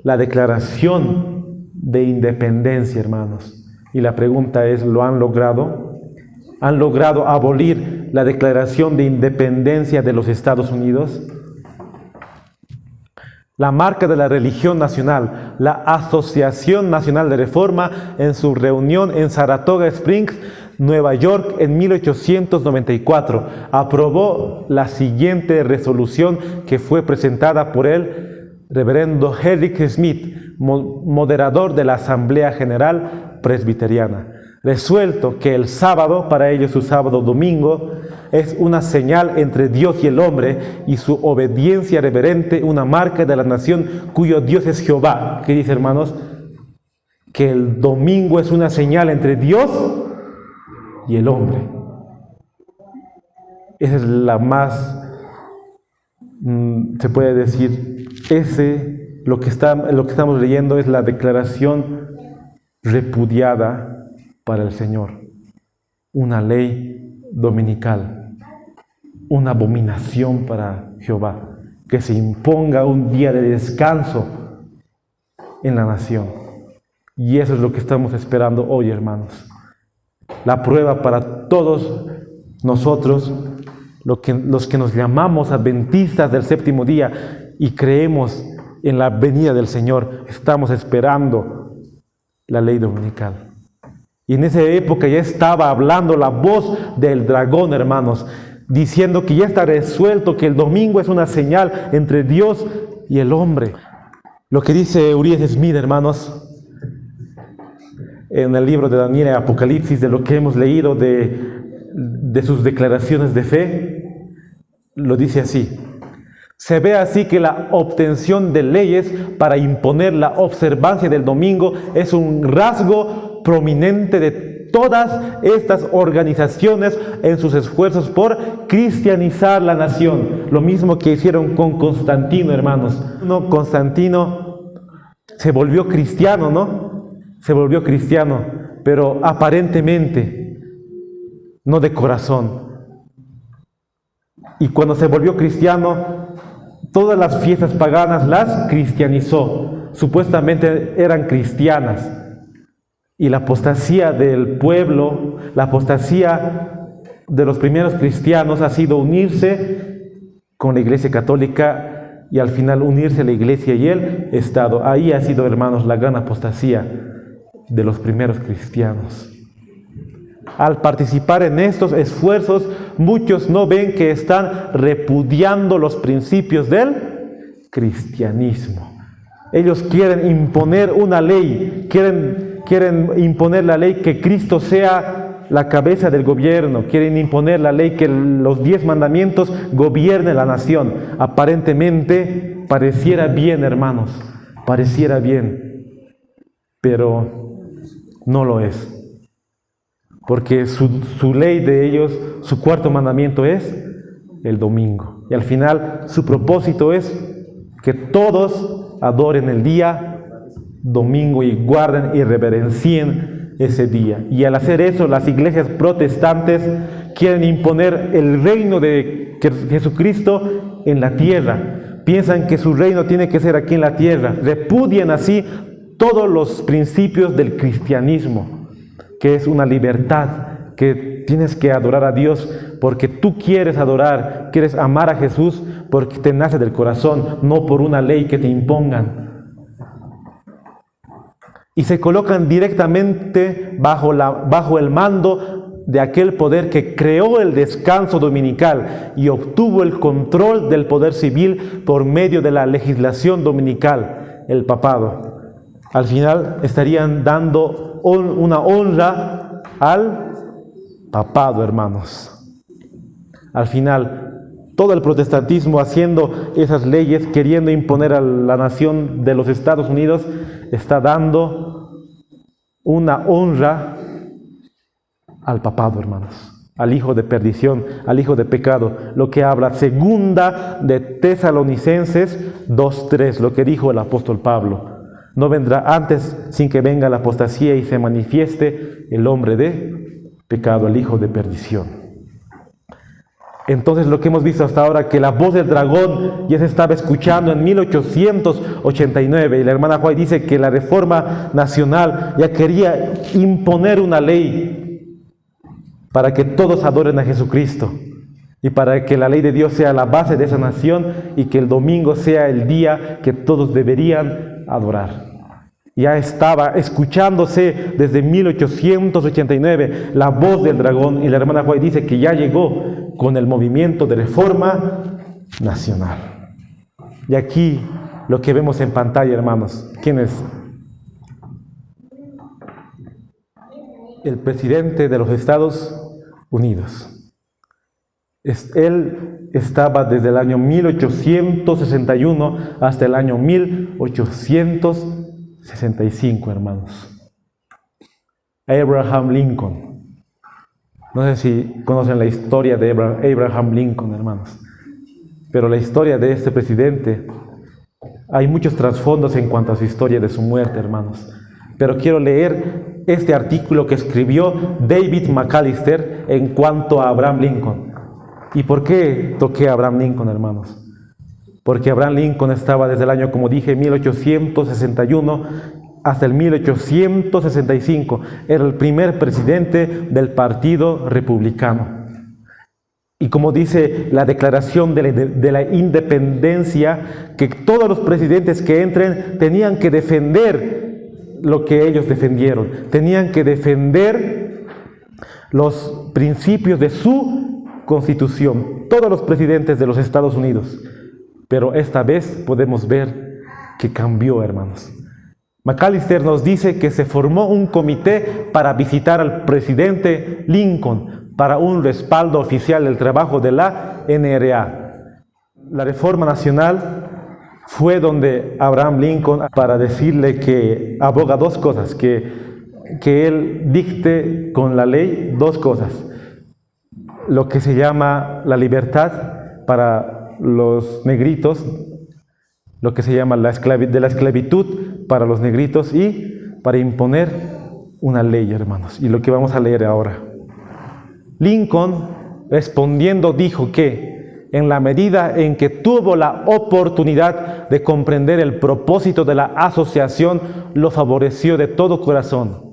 la declaración de independencia, hermanos. Y la pregunta es, ¿lo han logrado? ¿Han logrado abolir la declaración de independencia de los Estados Unidos? La marca de la religión nacional, la Asociación Nacional de Reforma, en su reunión en Saratoga Springs, Nueva York, en 1894, aprobó la siguiente resolución que fue presentada por el reverendo Henry Smith, moderador de la Asamblea General Presbiteriana. Resuelto que el sábado, para ellos su sábado domingo, es una señal entre Dios y el hombre y su obediencia reverente una marca de la nación cuyo Dios es Jehová. ¿Qué dice, hermanos? Que el domingo es una señal entre Dios y el hombre. Esa es la más, se puede decir, lo que estamos leyendo es la declaración repudiada para el Señor, una ley dominical, una abominación para Jehová, que se imponga un día de descanso en la nación. Y eso es lo que estamos esperando hoy, hermanos. La prueba para todos nosotros, los que nos llamamos adventistas del séptimo día y creemos en la venida del Señor, estamos esperando la ley dominical. Y en esa época ya estaba hablando la voz del dragón, hermanos, diciendo que ya está resuelto que el domingo es una señal entre Dios y el hombre. Lo que dice Urias Smith, hermanos, en el libro de Daniel y Apocalipsis, de lo que hemos leído de sus declaraciones de fe, lo dice así: se ve así que la obtención de leyes para imponer la observancia del domingo es un rasgo prominente de todas estas organizaciones en sus esfuerzos por cristianizar la nación. Lo mismo que hicieron con Constantino, hermanos. Constantino se volvió cristiano, ¿no? Se volvió cristiano, pero aparentemente, no de corazón. Y cuando se volvió cristiano, todas las fiestas paganas las cristianizó. Supuestamente eran cristianas. Y la apostasía del pueblo, la apostasía de los primeros cristianos ha sido unirse con la Iglesia Católica y al final unirse a la Iglesia y el Estado. Ahí ha sido, hermanos, la gran apostasía de los primeros cristianos. Al participar en estos esfuerzos, muchos no ven que están repudiando los principios del cristianismo. Ellos quieren imponer una ley, quieren imponer la ley que Cristo sea la cabeza del gobierno, quieren imponer la ley que los 10 mandamientos gobiernen la nación. Aparentemente pareciera bien, hermanos, pareciera bien, pero no lo es. Porque su ley de ellos, su cuarto mandamiento es el domingo. Y al final su propósito es que todos adoren el día domingo y guarden y reverencien ese día. Y al hacer eso, las iglesias protestantes quieren imponer el reino de Jesucristo en la tierra. Piensan que su reino tiene que ser aquí en la tierra. Repudian así todos los principios del cristianismo, que es una libertad, que tienes que adorar a Dios porque tú quieres adorar, quieres amar a Jesús porque te nace del corazón, no por una ley que te impongan. Y se colocan directamente bajo el mando de aquel poder que creó el descanso dominical y obtuvo el control del poder civil por medio de la legislación dominical, el papado. Al final estarían dando una honra al papado, hermanos. Al final, todo el protestantismo haciendo esas leyes, queriendo imponer a la nación de los Estados Unidos, está dando una honra al papado, hermanos, al hijo de perdición, al hijo de pecado. Lo que habla segunda de Tesalonicenses 2:3, lo que dijo el apóstol Pablo. No vendrá antes sin que venga la apostasía y se manifieste el hombre de pecado, el hijo de perdición. Entonces lo que hemos visto hasta ahora, que la voz del dragón ya se estaba escuchando en 1889, y la hermana White dice que la Reforma Nacional ya quería imponer una ley para que todos adoren a Jesucristo y para que la ley de Dios sea la base de esa nación y que el domingo sea el día que todos deberían adorar. Ya estaba escuchándose desde 1889 la voz del dragón, y la hermana White dice que ya llegó con el movimiento de Reforma Nacional. Y aquí lo que vemos en pantalla, hermanos, ¿quién es? El presidente de los Estados Unidos. Él estaba desde el año 1861 hasta el año 1865, hermanos. Abraham Lincoln. No sé si conocen la historia de Abraham Lincoln, hermanos. Pero la historia de este presidente, hay muchos trasfondos en cuanto a su historia de su muerte, hermanos. Pero quiero leer este artículo que escribió David McAllister en cuanto a Abraham Lincoln. ¿Y por qué toqué a Abraham Lincoln, hermanos? Porque Abraham Lincoln estaba desde el año, como dije, 1861 hasta el 1865. Era el primer presidente del Partido Republicano. Y como dice la Declaración de la Independencia, que todos los presidentes que entren tenían que defender lo que ellos defendieron. Tenían que defender los principios de su Constitución. Todos los presidentes de los Estados Unidos. Pero esta vez podemos ver que cambió, hermanos. McAllister nos dice que se formó un comité para visitar al presidente Lincoln para un respaldo oficial del trabajo de la NRA. La Reforma Nacional fue donde Abraham Lincoln para decirle que aboga dos cosas, que él dicte con la ley dos cosas. Lo que se llama la libertad para los negritos, lo que se llama de la esclavitud para los negritos y para imponer una ley, hermanos. Y lo que vamos a leer ahora. Lincoln, respondiendo, dijo que en la medida en que tuvo la oportunidad de comprender el propósito de la asociación, lo favoreció de todo corazón.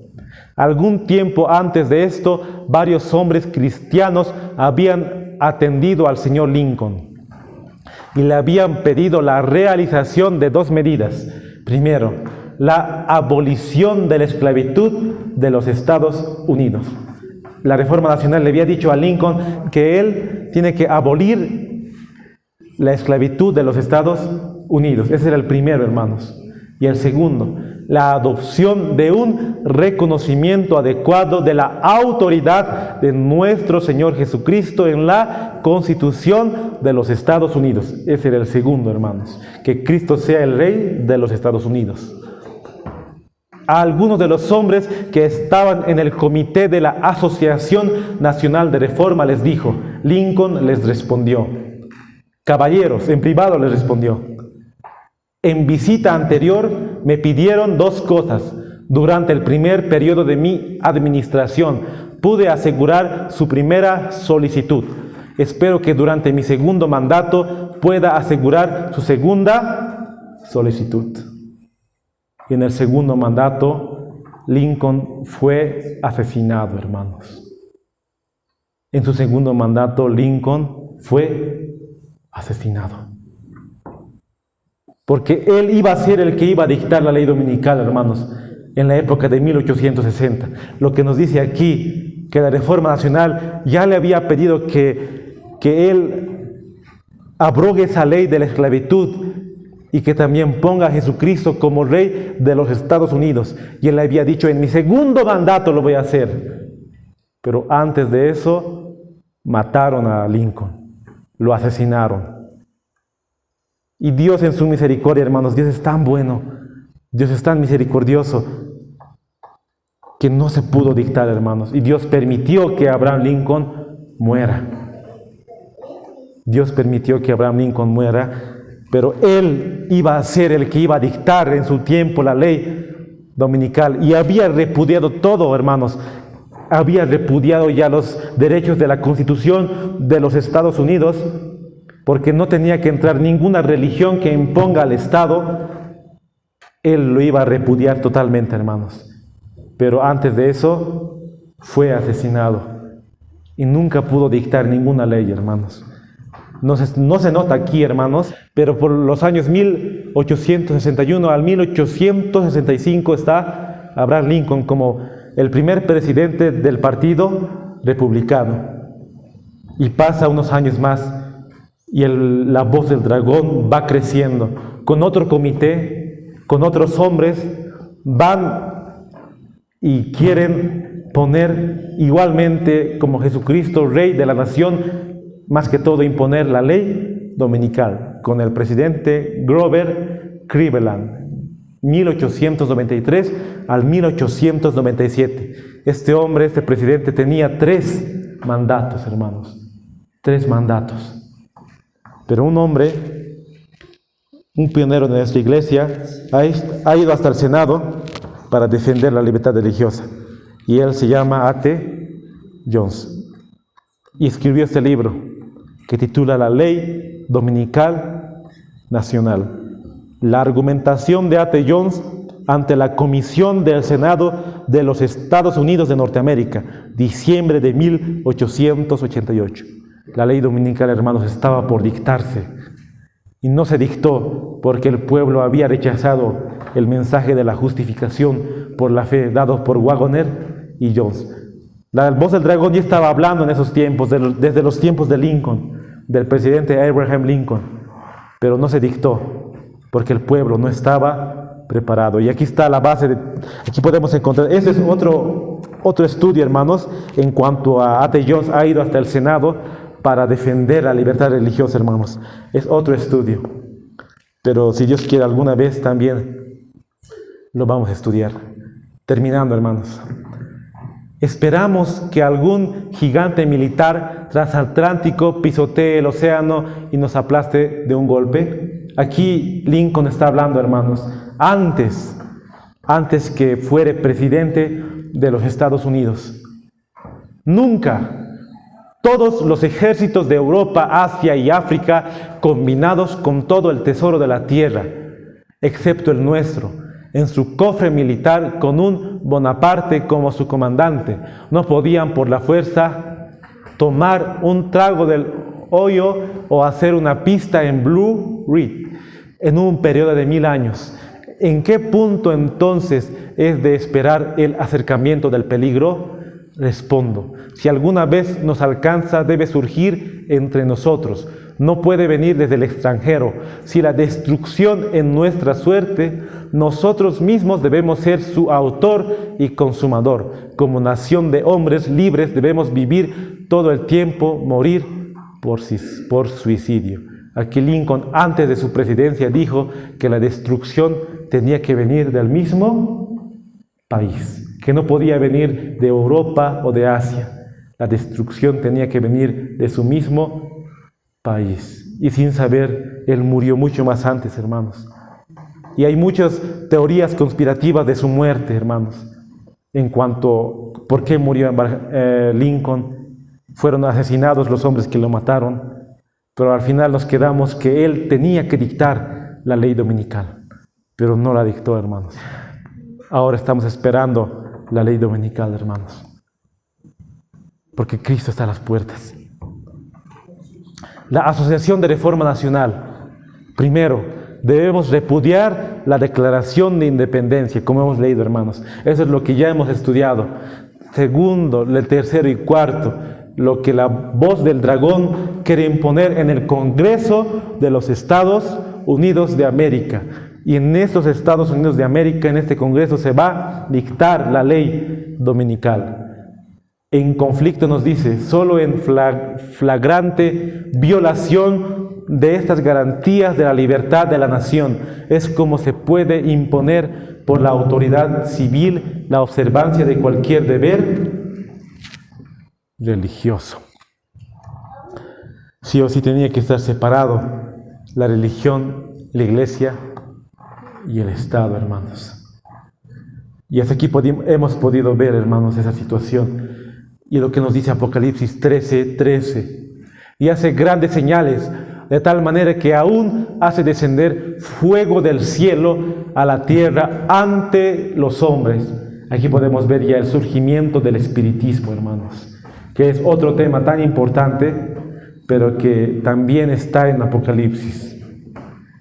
Algún tiempo antes de esto, varios hombres cristianos habían atendido al señor Lincoln y le habían pedido la realización de dos medidas. Primero, la abolición de la esclavitud de los Estados Unidos. La Reforma Nacional le había dicho a Lincoln que él tiene que abolir la esclavitud de los Estados Unidos. Ese era el primero, hermanos. Y el segundo, la adopción de un reconocimiento adecuado de la autoridad de nuestro Señor Jesucristo en la Constitución de los Estados Unidos. Ese era el segundo, hermanos. Que Cristo sea el Rey de los Estados Unidos. A algunos de los hombres que estaban en el comité de la Asociación Nacional de Reforma les dijo, Lincoln les respondió, caballeros, en privado les respondió, en visita anterior me pidieron dos cosas. Durante el primer periodo de mi administración pude asegurar su primera solicitud. Espero que durante mi segundo mandato pueda asegurar su segunda solicitud. Y en el segundo mandato, Lincoln fue asesinado, hermanos. En su segundo mandato, Lincoln fue asesinado. Porque él iba a ser el que iba a dictar la ley dominical, hermanos, en la época de 1860. Lo que nos dice aquí, que la Reforma Nacional ya le había pedido que él abrogue esa ley de la esclavitud y que también ponga a Jesucristo como Rey de los Estados Unidos. Y él le había dicho, en mi segundo mandato lo voy a hacer. Pero antes de eso, mataron a Lincoln, lo asesinaron. Y Dios en su misericordia, hermanos, Dios es tan bueno, Dios es tan misericordioso, que no se pudo dictar, hermanos. Y Dios permitió que Abraham Lincoln muera. Dios permitió que Abraham Lincoln muera, pero él iba a ser el que iba a dictar en su tiempo la ley dominical. Y había repudiado todo, hermanos. Había repudiado ya los derechos de la Constitución de los Estados Unidos, porque no tenía que entrar ninguna religión que imponga al Estado. Él lo iba a repudiar totalmente, hermanos. Pero antes de eso, fue asesinado. Y nunca pudo dictar ninguna ley, hermanos. No se nota aquí, hermanos, pero por los años 1861 al 1865 está Abraham Lincoln como el primer presidente del Partido Republicano. Y pasa unos años más, y la voz del dragón va creciendo. Con otro comité, con otros hombres, van y quieren poner igualmente como Jesucristo, Rey de la nación, más que todo imponer la ley dominical, con el presidente Grover Cleveland, 1893 al 1897. Este hombre, este presidente, tenía 3 mandatos, hermanos. 3 mandatos. Pero un hombre, un pionero de nuestra iglesia, ha ido hasta el Senado para defender la libertad religiosa. Y él se llama A.T. Jones. Y escribió este libro que titula La Ley Dominical Nacional. La argumentación de A.T. Jones ante la Comisión del Senado de los Estados Unidos de Norteamérica, diciembre de 1888. La ley dominical, hermanos, estaba por dictarse y no se dictó porque el pueblo había rechazado el mensaje de la justificación por la fe dado por Waggoner y Jones. La voz del dragón ya estaba hablando en esos tiempos, desde los tiempos de Lincoln, del presidente Abraham Lincoln, pero no se dictó porque el pueblo no estaba preparado. Y aquí está la base, aquí podemos encontrar, ese es otro estudio, hermanos, en cuanto a A.T. Jones ha ido hasta el Senado para defender la libertad religiosa, hermanos. Es otro estudio. Pero si Dios quiere, alguna vez también lo vamos a estudiar. Terminando, hermanos. Esperamos que algún gigante militar transatlántico pisotee el océano y nos aplaste de un golpe. Aquí Lincoln está hablando, hermanos, antes que fuere presidente de los Estados Unidos. Nunca todos los ejércitos de Europa, Asia y África, combinados con todo el tesoro de la tierra, excepto el nuestro, en su cofre militar con un Bonaparte como su comandante, no podían por la fuerza tomar un trago del hoyo o hacer una pista en Blue Ridge en un periodo de 1000 años. ¿En qué punto entonces es de esperar el acercamiento del peligro? Respondo, si alguna vez nos alcanza, debe surgir entre nosotros. No puede venir desde el extranjero. Si la destrucción es nuestra suerte, nosotros mismos debemos ser su autor y consumador. Como nación de hombres libres debemos vivir todo el tiempo, morir por suicidio. Aquí Lincoln, antes de su presidencia, dijo que la destrucción tenía que venir del mismo país, que no podía venir de Europa o de Asia. La destrucción tenía que venir de su mismo país. Y sin saber, él murió mucho más antes, hermanos. Y hay muchas teorías conspirativas de su muerte, hermanos, en cuanto a por qué murió Lincoln. Fueron asesinados los hombres que lo mataron, pero al final nos quedamos que él tenía que dictar la ley dominical, pero no la dictó, hermanos. Ahora estamos esperando la ley dominical, hermanos, porque Cristo está a las puertas. La Asociación de Reforma Nacional. Primero, debemos repudiar la Declaración de Independencia, como hemos leído, hermanos. Eso es lo que ya hemos estudiado. Segundo, el tercero y cuarto, lo que la voz del dragón quiere imponer en el Congreso de los Estados Unidos de América. Y en estos Estados Unidos de América, en este Congreso, se va a dictar la ley dominical. En conflicto nos dice, solo en flagrante violación de estas garantías de la libertad de la nación es como se puede imponer por la autoridad civil la observancia de cualquier deber religioso. Sí o sí tenía que estar separado la religión, la iglesia y el Estado, hermanos. Y hasta aquí hemos podido ver, hermanos, esa situación. Y lo que nos dice Apocalipsis 13:13. Y hace grandes señales, de tal manera que aún hace descender fuego del cielo a la tierra ante los hombres. Aquí podemos ver ya el surgimiento del espiritismo, hermanos, que es otro tema tan importante, pero que también está en Apocalipsis.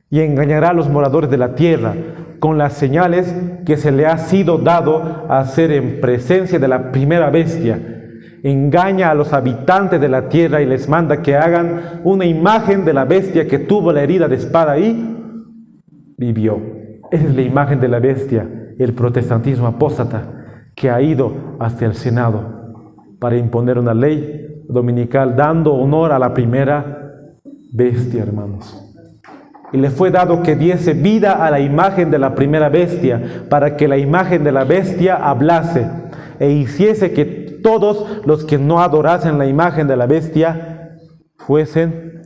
Y engañará a los moradores de la tierra con las señales que se le ha sido dado a hacer en presencia de la primera bestia. Engaña a los habitantes de la tierra y les manda que hagan una imagen de la bestia que tuvo la herida de espada y vivió. Esa es la imagen de la bestia, el protestantismo apóstata, que ha ido hasta el Senado para imponer una ley dominical, dando honor a la primera bestia, hermanos. Y le fue dado que diese vida a la imagen de la primera bestia, para que la imagen de la bestia hablase e hiciese que todos los que no adorasen la imagen de la bestia fuesen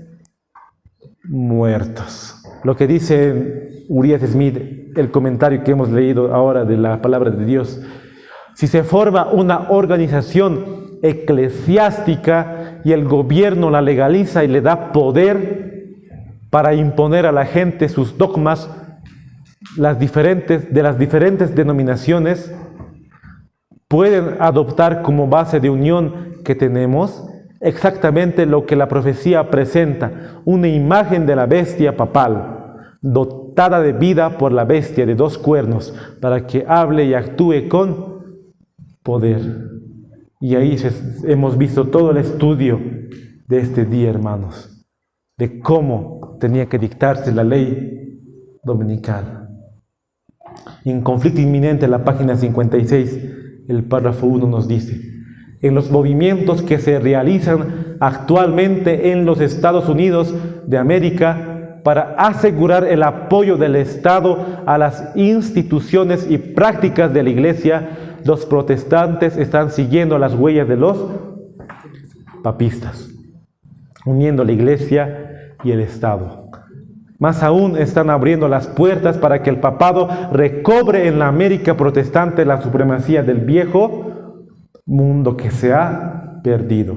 muertos. Lo que dice Uriah Smith, el comentario que hemos leído ahora de la palabra de Dios. Si se forma una organización eclesiástica y el gobierno la legaliza y le da poder para imponer a la gente sus dogmas, de las diferentes denominaciones, pueden adoptar como base de unión que tenemos exactamente lo que la profecía presenta, una imagen de la bestia papal, dotada de vida por la bestia de 2 cuernos, para que hable y actúe con poder. Y ahí hemos visto todo el estudio de este día, hermanos, de cómo tenía que dictarse la ley dominical. En Conflicto Inminente, en la página 56, el párrafo 1 nos dice: en los movimientos que se realizan actualmente en los Estados Unidos de América para asegurar el apoyo del Estado a las instituciones y prácticas de la Iglesia, los protestantes están siguiendo las huellas de los papistas, uniendo la Iglesia y el Estado. Más aún, están abriendo las puertas para que el papado recobre en la América protestante la supremacía del viejo mundo que se ha perdido.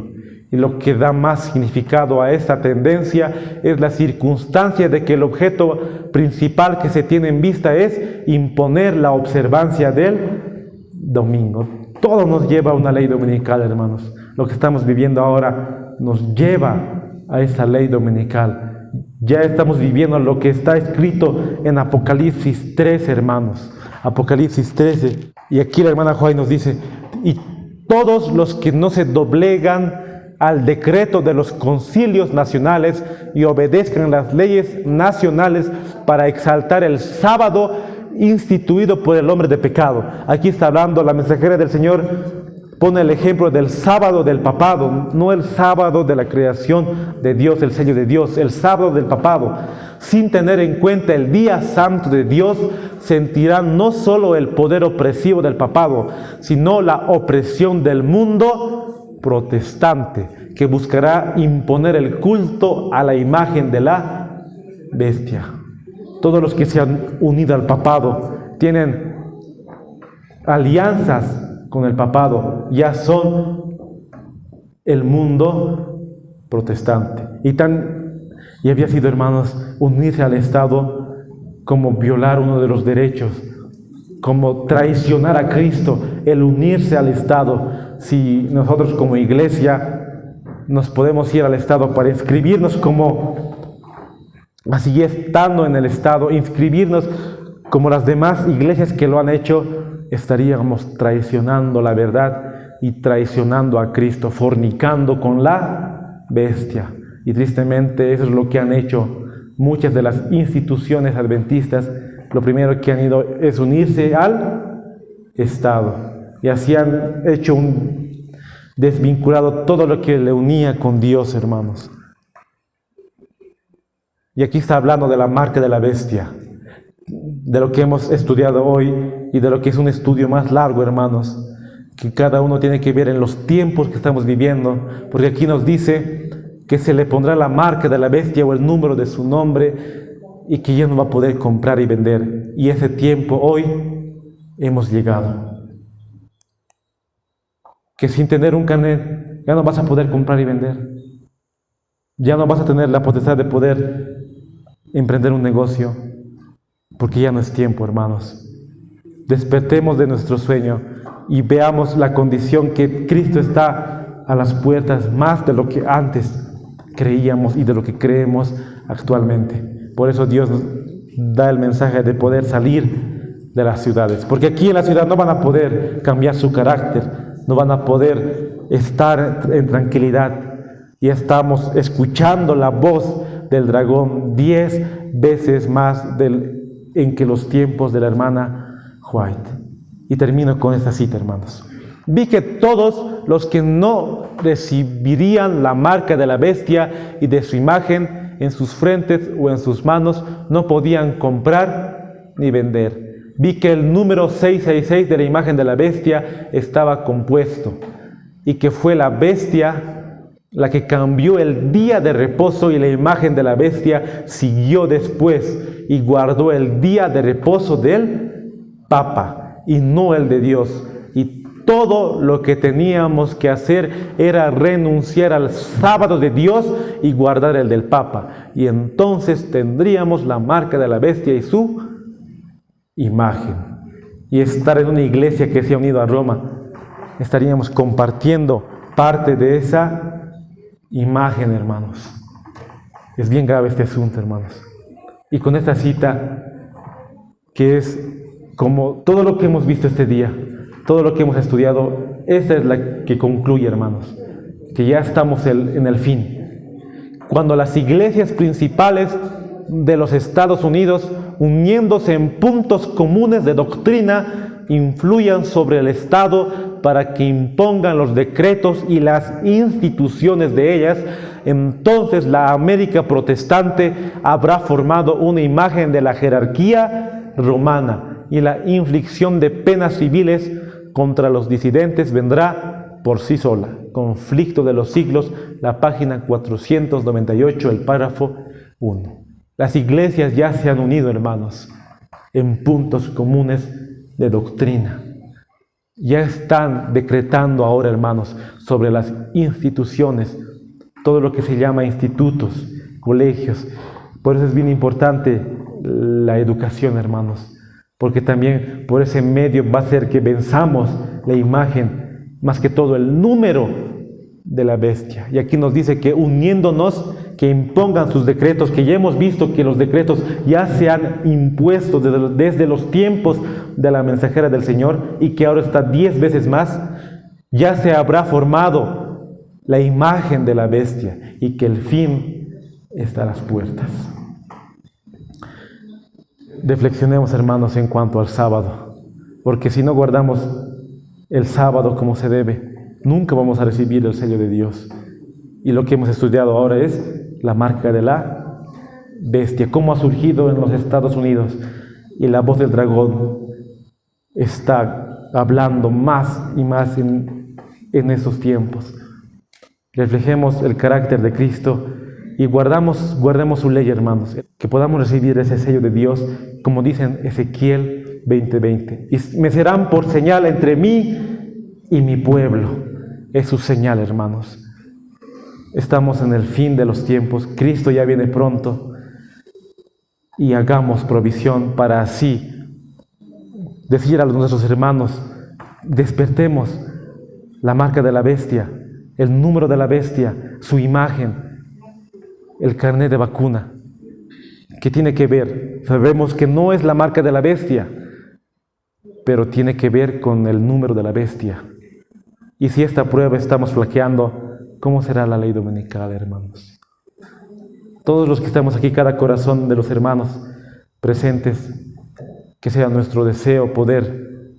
Y lo que da más significado a esta tendencia es la circunstancia de que el objeto principal que se tiene en vista es imponer la observancia del domingo. Todo nos lleva a una ley dominical, hermanos. Lo que estamos viviendo ahora nos lleva a esa ley dominical. Ya estamos viviendo lo que está escrito en Apocalipsis 13, hermanos. Apocalipsis 13. Y aquí la hermana Juárez nos dice: y todos los que no se doblegan al decreto de los concilios nacionales y obedezcan las leyes nacionales para exaltar el sábado instituido por el hombre de pecado. Aquí está hablando la mensajera del Señor. Pone el ejemplo del sábado del papado, no el sábado de la creación de Dios, el sello de Dios, el sábado del papado. Sin tener en cuenta el día santo de Dios, sentirán no solo el poder opresivo del papado, sino la opresión del mundo protestante, que buscará imponer el culto a la imagen de la bestia. Todos los que se han unido al papado tienen alianzas con el papado, ya son el mundo protestante. Y había sido, hermanos, unirse al Estado como violar uno de los derechos, como traicionar a Cristo, el unirse al Estado. Si nosotros como iglesia nos podemos ir al Estado para inscribirnos como, así estando en el Estado, inscribirnos como las demás iglesias que lo han hecho, estaríamos traicionando la verdad y traicionando a Cristo, fornicando con la bestia. Y tristemente eso es lo que han hecho muchas de las instituciones adventistas. Lo primero que han ido es unirse al Estado. Y así han hecho desvinculado todo lo que le unía con Dios, hermanos. Y aquí está hablando de la marca de la bestia, de lo que hemos estudiado hoy y de lo que es un estudio más largo, hermanos, que cada uno tiene que ver en los tiempos que estamos viviendo, porque aquí nos dice que se le pondrá la marca de la bestia o el número de su nombre y que ya no va a poder comprar y vender. Y ese tiempo hoy hemos llegado. Que sin tener un carnet ya no vas a poder comprar y vender. Ya no vas a tener la potestad de poder emprender un negocio, porque ya no es tiempo, hermanos. Despertemos de nuestro sueño y veamos la condición que Cristo está a las puertas, más de lo que antes creíamos y de lo que creemos actualmente. Por eso Dios nos da el mensaje de poder salir de las ciudades, porque aquí en la ciudad no van a poder cambiar su carácter, no van a poder estar en tranquilidad. Y estamos escuchando la voz del dragón 10 veces más en que los tiempos de la hermana White. Y termino con esta cita, hermanos. Vi que todos los que no recibirían la marca de la bestia y de su imagen en sus frentes o en sus manos no podían comprar ni vender. Vi que el número 666 de la imagen de la bestia estaba compuesto y que fue la bestia la que cambió el día de reposo, y la imagen de la bestia siguió después y guardó el día de reposo del Papa y no el de Dios. Y todo lo que teníamos que hacer era renunciar al sábado de Dios y guardar el del Papa. Y entonces tendríamos la marca de la bestia y su imagen. Y estar en una iglesia que se ha unido a Roma, estaríamos compartiendo parte de esa imagen, hermanos. Es bien grave este asunto, hermanos. Y con esta cita, que es como todo lo que hemos visto este día, todo lo que hemos estudiado, esta es la que concluye, hermanos, que ya estamos en el fin. Cuando las iglesias principales de los Estados Unidos uniéndose en puntos comunes de doctrina, influyan sobre el Estado para que impongan los decretos y las instituciones de ellas, entonces la América protestante habrá formado una imagen de la jerarquía romana y la inflicción de penas civiles contra los disidentes vendrá por sí sola. Conflicto de los siglos, la página 498, el párrafo 1. Las iglesias ya se han unido, hermanos, en puntos comunes de doctrina. Ya están decretando ahora, hermanos, sobre las instituciones, todo lo que se llama institutos, colegios. Por eso es bien importante la educación, hermanos, porque también por ese medio va a ser que venzamos la imagen, más que todo el número de la bestia. Y aquí nos dice que uniéndonos, que impongan sus decretos, que ya hemos visto que los decretos ya se han impuesto desde los tiempos de la mensajera del Señor, y que ahora está 10 veces más, ya se habrá formado la imagen de la bestia, y que el fin está a las puertas. Reflexionemos, hermanos, en cuanto al sábado, porque si no guardamos el sábado como se debe, nunca vamos a recibir el sello de Dios. Y lo que hemos estudiado ahora es la marca de la bestia, cómo ha surgido en los Estados Unidos, y la voz del dragón está hablando más y más en esos tiempos. Reflejemos el carácter de Cristo y guardemos su ley, hermanos, que podamos recibir ese sello de Dios, como dice en Ezequiel 20:20. Y me serán por señal entre mí y mi pueblo. Es su señal, hermanos. Estamos en el fin de los tiempos, Cristo ya viene pronto, y hagamos provisión para así decir a nuestros hermanos: despertemos la marca de la bestia, el número de la bestia, su imagen, el carnet de vacuna. ¿Qué tiene que ver? Sabemos que no es la marca de la bestia, pero tiene que ver con el número de la bestia. Y si esta prueba estamos flaqueando, ¿cómo será la ley dominical, hermanos? Todos los que estamos aquí, cada corazón de los hermanos presentes, que sea nuestro deseo poder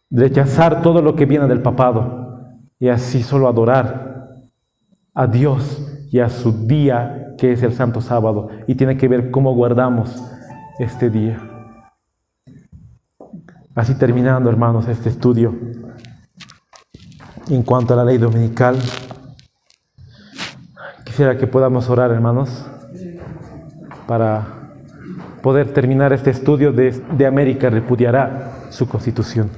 rechazar todo lo que viene del papado y así solo adorar a Dios y a su día, que es el Santo Sábado, y tiene que ver cómo guardamos este día. Así terminando, hermanos, este estudio en cuanto a la ley dominical, quisiera que podamos orar, hermanos, para poder terminar este estudio de América repudiará su constitución.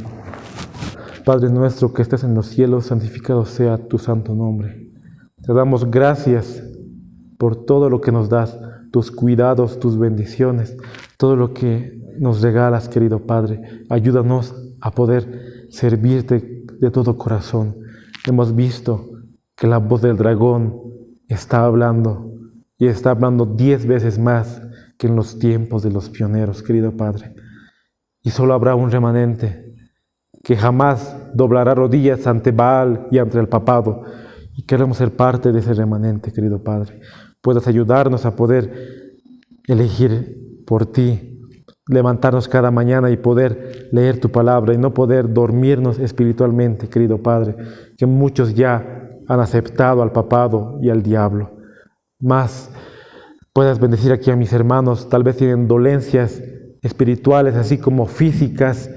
Padre nuestro que estás en los cielos, santificado sea tu santo nombre. Te damos gracias por todo lo que nos das, tus cuidados, tus bendiciones, todo lo que nos regalas, querido Padre. Ayúdanos a poder servirte de todo corazón. Hemos visto que la voz del dragón está hablando, y está hablando 10 veces más que en los tiempos de los pioneros, querido Padre. Y solo habrá un remanente que jamás doblará rodillas ante Baal y ante el papado. Y queremos ser parte de ese remanente, querido Padre. Puedas ayudarnos a poder elegir por ti, levantarnos cada mañana y poder leer tu palabra y no poder dormirnos espiritualmente, querido Padre, que muchos ya han aceptado al papado y al diablo. Más puedas bendecir aquí a mis hermanos, tal vez tienen dolencias espirituales así como físicas,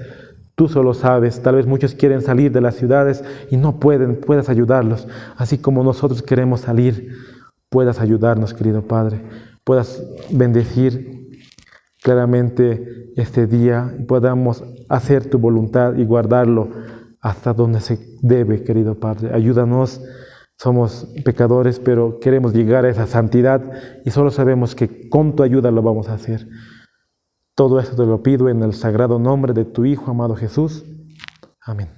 tú solo sabes, tal vez muchos quieren salir de las ciudades y no pueden, puedas ayudarlos, así como nosotros queremos salir, puedas ayudarnos, querido Padre, puedas bendecir claramente este día y podamos hacer tu voluntad y guardarlo hasta donde se debe, querido Padre. Ayúdanos, somos pecadores, pero queremos llegar a esa santidad y solo sabemos que con tu ayuda lo vamos a hacer. Todo esto te lo pido en el sagrado nombre de tu Hijo amado Jesús. Amén.